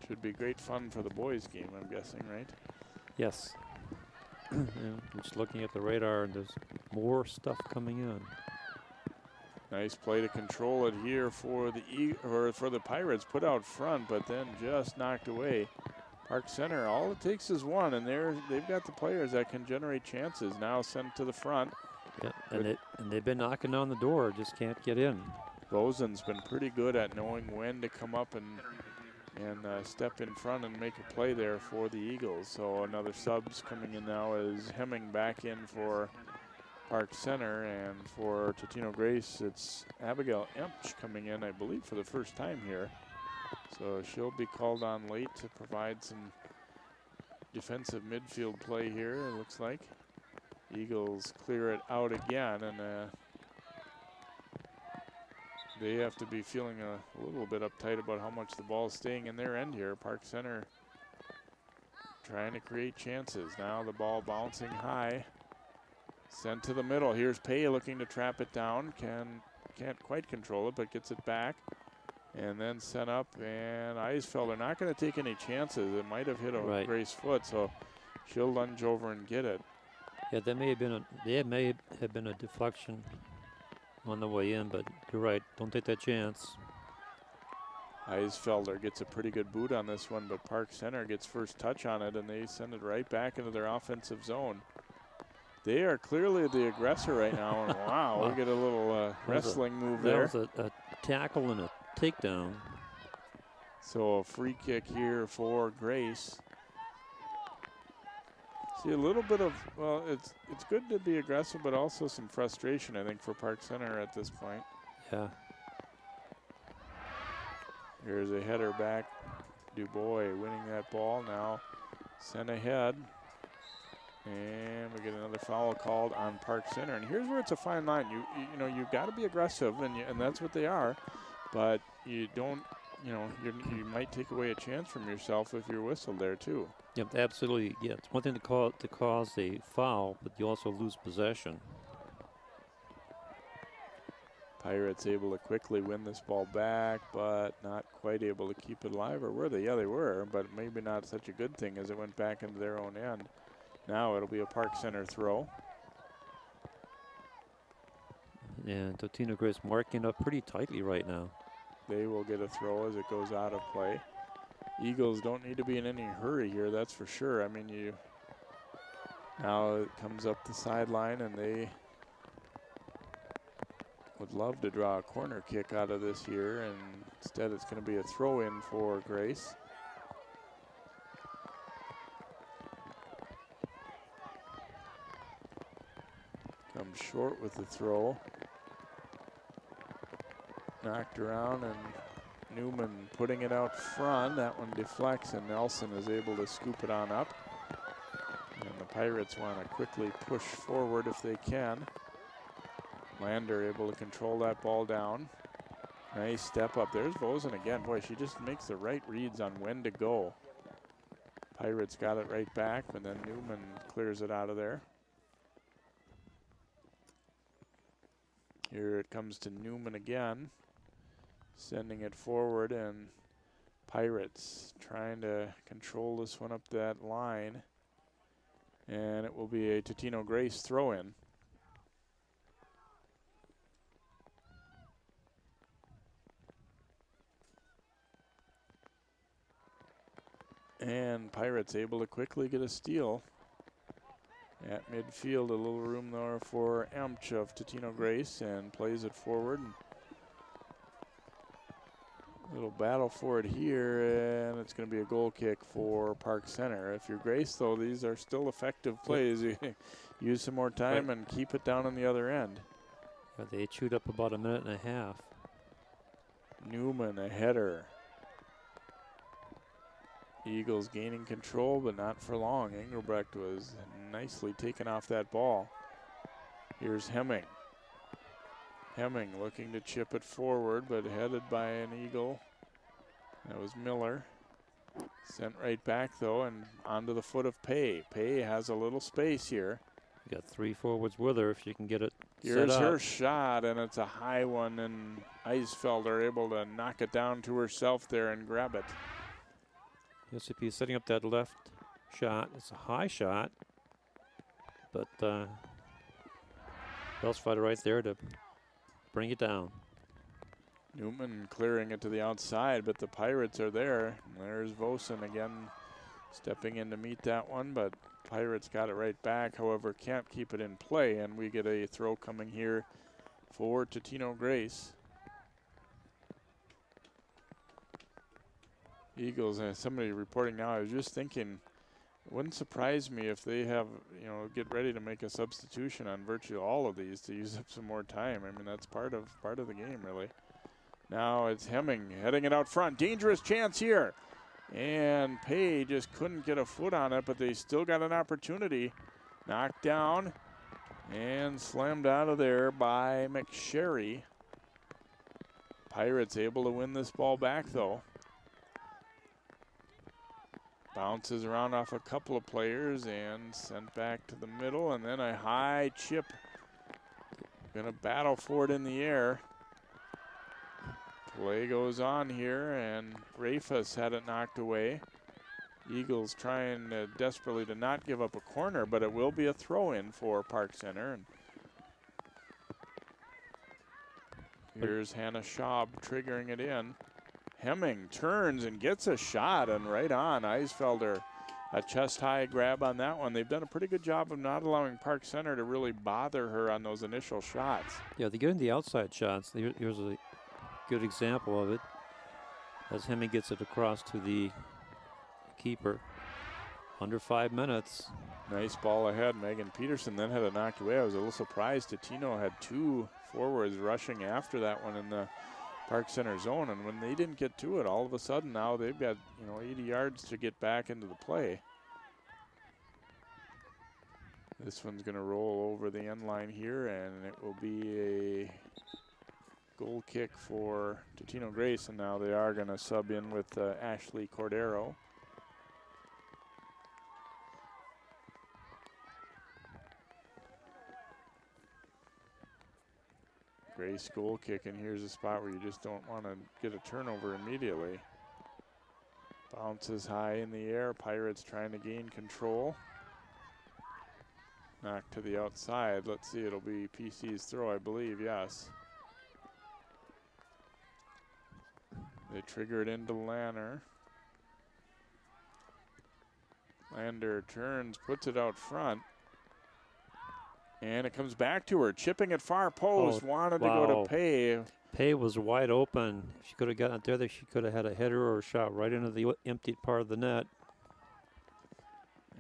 Should be great fun for the boys' game, I'm guessing, right? Yes. And just looking at the radar, and there's more stuff coming in. Nice play to control it here for the Pirates. Put out front, but then just knocked away. Park Center, all it takes is one, and they've got the players that can generate chances. Now sent to the front. Yeah, and they've been knocking on the door, just can't get in. Bozen's been pretty good at knowing when to come up and step in front and make a play there for the Eagles. So another subs coming in now is Hemming back in for Park Center, and for Totino-Grace, it's Abigail Emch coming in, I believe, for the first time here. So she'll be called on late to provide some defensive midfield play here, it looks like. Eagles clear it out again, and they have to be feeling a little bit uptight about how much the ball is staying in their end here. Park Center trying to create chances. Now the ball bouncing high. Sent to the middle. Here's Pay looking to trap it down. Can't quite control it, but gets it back. And then sent up, and Eisfelder not going to take any chances. It might have hit a Grace foot, so she'll lunge over and get it. Yeah, there may have been a deflection on the way in, but you're right. Don't take that chance. Eisfelder gets a pretty good boot on this one, but Park Center gets first touch on it, and they send it right back into their offensive zone. They are clearly the aggressor right now, and wow, we get a little wrestling move there. That was a tackle and a takedown. So a free kick here for Grace. See a little bit of, well, it's good to be aggressive, but also some frustration, I think, for Park Center at this point. Yeah. Here's a header back. Dubois winning that ball now. Sent ahead. And we get another foul called on Park Center. And here's where it's a fine line. You know, you've got to be aggressive, and that's what they are. But you don't, you might take away a chance from yourself if you're whistled there too. Yep, absolutely. Yeah, it's one thing to cause a foul, but you also lose possession. Pirates able to quickly win this ball back, but not quite able to keep it alive. Or were they? Yeah, they were, but maybe not such a good thing as it went back into their own end. Now it'll be a Park Center throw. And Totino-Grace marking up pretty tightly right now. They will get a throw as it goes out of play. Eagles don't need to be in any hurry here, that's for sure. I mean, now it comes up the sideline, and they would love to draw a corner kick out of this here, and instead it's going to be a throw in for Grace. Comes short with the throw. Knocked around, and Newman putting it out front. That one deflects, and Nelson is able to scoop it on up. And the Pirates want to quickly push forward if they can. Lander able to control that ball down. Nice step up. There's Vosen again. Boy, she just makes the right reads on when to go. Pirates got it right back, but then Newman clears it out of there. Here it comes to Newman again. Sending it forward, and Pirates trying to control this one up that line. And it will be a Totino-Grace throw-in. And Pirates able to quickly get a steal. At midfield, a little room there for Emch of Totino-Grace, and plays it forward. Little battle for it here, and it's going to be a goal kick for Park Center. If you're Grace, though, these are still effective plays. You use some more time and keep it down on the other end. Yeah, they chewed up about a minute and a half. Newman, a header. Eagles gaining control, but not for long. Engelbrecht was nicely taken off that ball. Here's Hemming. Hemming looking to chip it forward, but headed by an Eagle. That was Miller. Sent right back, though, and onto the foot of Pay. Pay has a little space here. You got 3 forwards with her if she can get it Here's set up. her shot, and it's a high one, and Eisfelder able to knock it down to herself there and grab it. SCP setting up that left shot. It's a high shot, but Bellsfighter right there to bring it down. Newman clearing it to the outside, but the Pirates are there. There's Vosen again stepping in to meet that one, but Pirates got it right back. However, can't keep it in play, and we get a throw coming here for Totino-Grace. Eagles, somebody reporting now, I was just thinking, it wouldn't surprise me if they have, get ready to make a substitution on virtually all of these to use up some more time. I mean, that's part of the game, really. Now it's Hemming heading it out front. Dangerous chance here. And Pay just couldn't get a foot on it, but they still got an opportunity. Knocked down and slammed out of there by McSherry. Pirates able to win this ball back, though. Bounces around off a couple of players and sent back to the middle, and then a high chip. Gonna battle for it in the air. Play goes on here, and Rafus had it knocked away. Eagles trying desperately to not give up a corner, but it will be a throw-in for Park Center. And here's Hannah Schaub triggering it in. Hemming turns and gets a shot, and right on. Eisfelder, a chest-high grab on that one. They've done a pretty good job of not allowing Park Center to really bother her on those initial shots. Yeah, they're getting the outside shots. Here's a good example of it as Hemming gets it across to the keeper. Under 5 minutes. Nice ball ahead. Megan Peterson then had it knocked away. I was a little surprised. Totino had 2 forwards rushing after that one in the Park Center zone, and when they didn't get to it, all of a sudden now they've got 80 yards to get back into the play. This one's going to roll over the end line here, and it will be a goal kick for Totino-Grace, and now they are going to sub in with Ashley Cordero. Grace goal kick, and here's a spot where you just don't want to get a turnover immediately. Bounces high in the air. Pirates trying to gain control. Knocked to the outside. Let's see, it'll be PC's throw, I believe, yes. They trigger it into Lanner. Lander turns, puts it out front. And it comes back to her, chipping at far post, wanted to go to Pay. Pay was wide open. If she could have gotten it there, she could have had a header or a shot right into the emptied part of the net.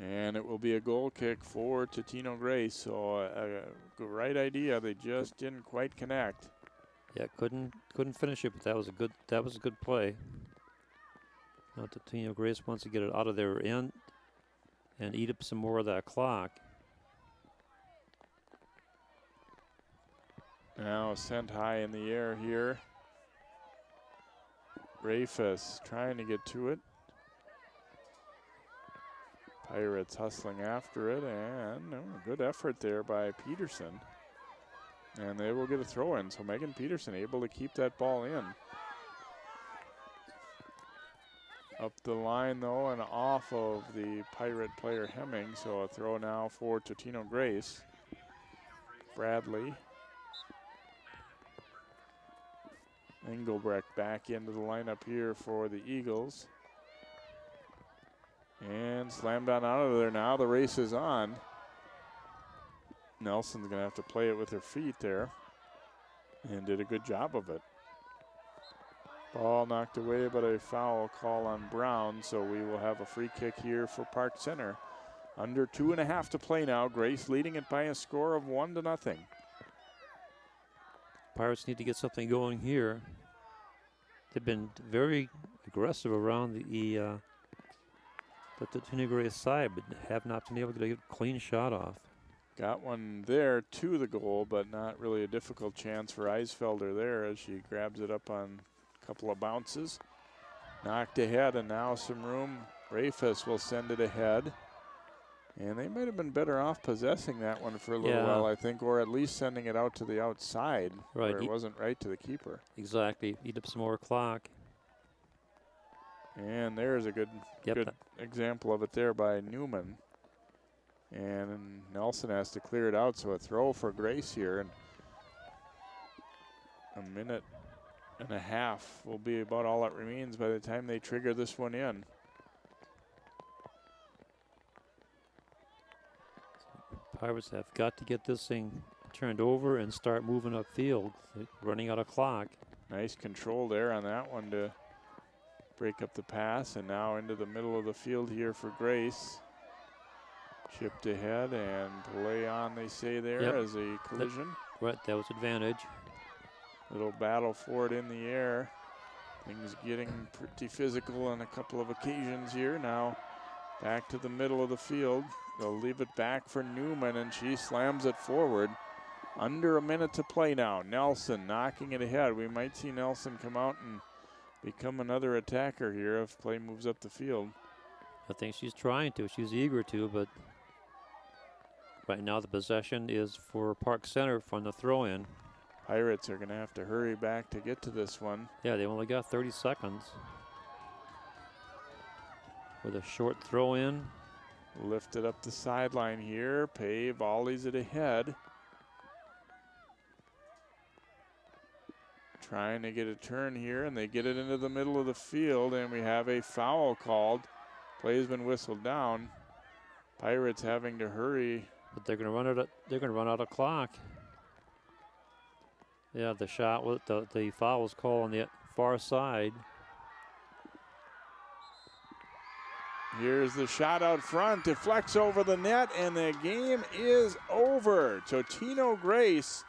And it will be a goal kick for Totino-Grace. So a right idea, they just didn't quite connect. Yeah, couldn't finish it, but that was a good play. Now Totino-Grace wants to get it out of their end and eat up some more of that clock. Now sent high in the air here. Rafus trying to get to it. Pirates hustling after it, and a good effort there by Peterson. And they will get a throw in, so Megan Peterson able to keep that ball in. Up the line though, and off of the Pirate player Hemming, so a throw now for Totino-Grace. Bradley. Engelbrecht back into the lineup here for the Eagles. And slammed on out of there now. The race is on. Nelson's going to have to play it with her feet there. And did a good job of it. Ball knocked away, but a foul call on Brown. So we will have a free kick here for Park Center. Under 2.5 to play now. Grace leading it by a score of 1-0. Pirates need to get something going here. They've been very aggressive around the the Totino-Grace side, but have not been able to get a clean shot off. Got one there to the goal, but not really a difficult chance for Eisfelder there as she grabs it up on a couple of bounces. Knocked ahead, and now some room. Rafus will send it ahead. And they might have been better off possessing that one for a little while, I think, or at least sending it out to the outside where it wasn't right to the keeper. Exactly. Eat up some more clock. And there's a good example of it there by Newman. And Nelson has to clear it out, so a throw for Grace here. And a minute and a half will be about all that remains by the time they trigger this one in. Pirates have got to get this thing turned over and start moving upfield. They're running out of clock. Nice control there on that one to break up the pass, and now into the middle of the field here for Grace. Chipped ahead and play on, they say there, as a collision. That was advantage. Little battle for it in the air. Things getting pretty physical on a couple of occasions here. Now back to the middle of the field. They'll leave it back for Newman, and she slams it forward. Under a minute to play now. Nelson knocking it ahead. We might see Nelson come out and become another attacker here if play moves up the field. I think she's trying to. She's eager to, but right now the possession is for Park Center from the throw-in. Pirates are going to have to hurry back to get to this one. Yeah, they only got 30 seconds. With a short throw-in. Lifted up the sideline here. Pay volleys it ahead. Trying to get a turn here, and they get it into the middle of the field, and we have a foul called. Play has been whistled down. Pirates having to hurry. But they're going to run out. They're going to run out of clock. Yeah, the shot with the foul was called on the far side. Here's the shot out front, deflects over the net, and the game is over. Totino-Grace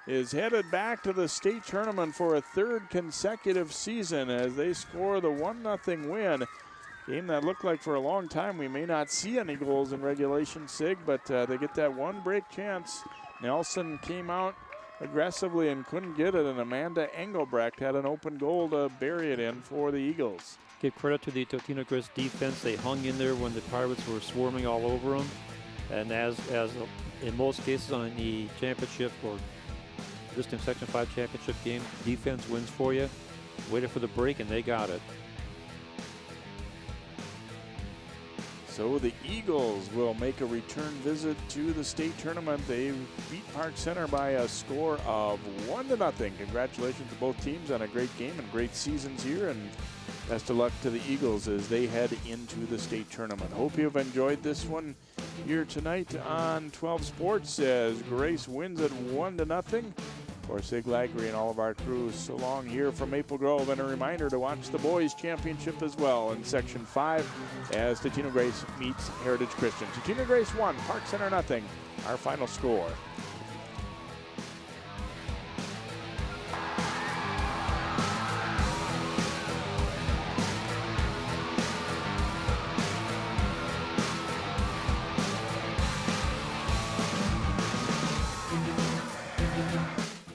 is headed back to the state tournament for a third consecutive season as they score the 1-0 win. Game that looked like for a long time we may not see any goals in regulation, Sig, but they get that one break chance. Nelson came out aggressively and couldn't get it, and Amanda Engelbrecht had an open goal to bury it in for the Eagles. Give credit to the Totino-Grace defense. They hung in there when the Pirates were swarming all over them. And as in most cases on the championship or existing Section 5 championship game, defense wins for you. Waited for the break, and they got it. So the Eagles will make a return visit to the state tournament. They beat Park Center by a score of 1-0. Congratulations to both teams on a great game and great seasons here, and best of luck to the Eagles as they head into the state tournament. Hope you've enjoyed this one here tonight on 12 Sports as Grace wins it 1-0. For Sig Lagry and all of our crews, so long here from Maple Grove, and a reminder to watch the boys championship as well in Section 5 as Totino-Grace meets Heritage Christian. Totino-Grace 1, Park Center 0. Our final score.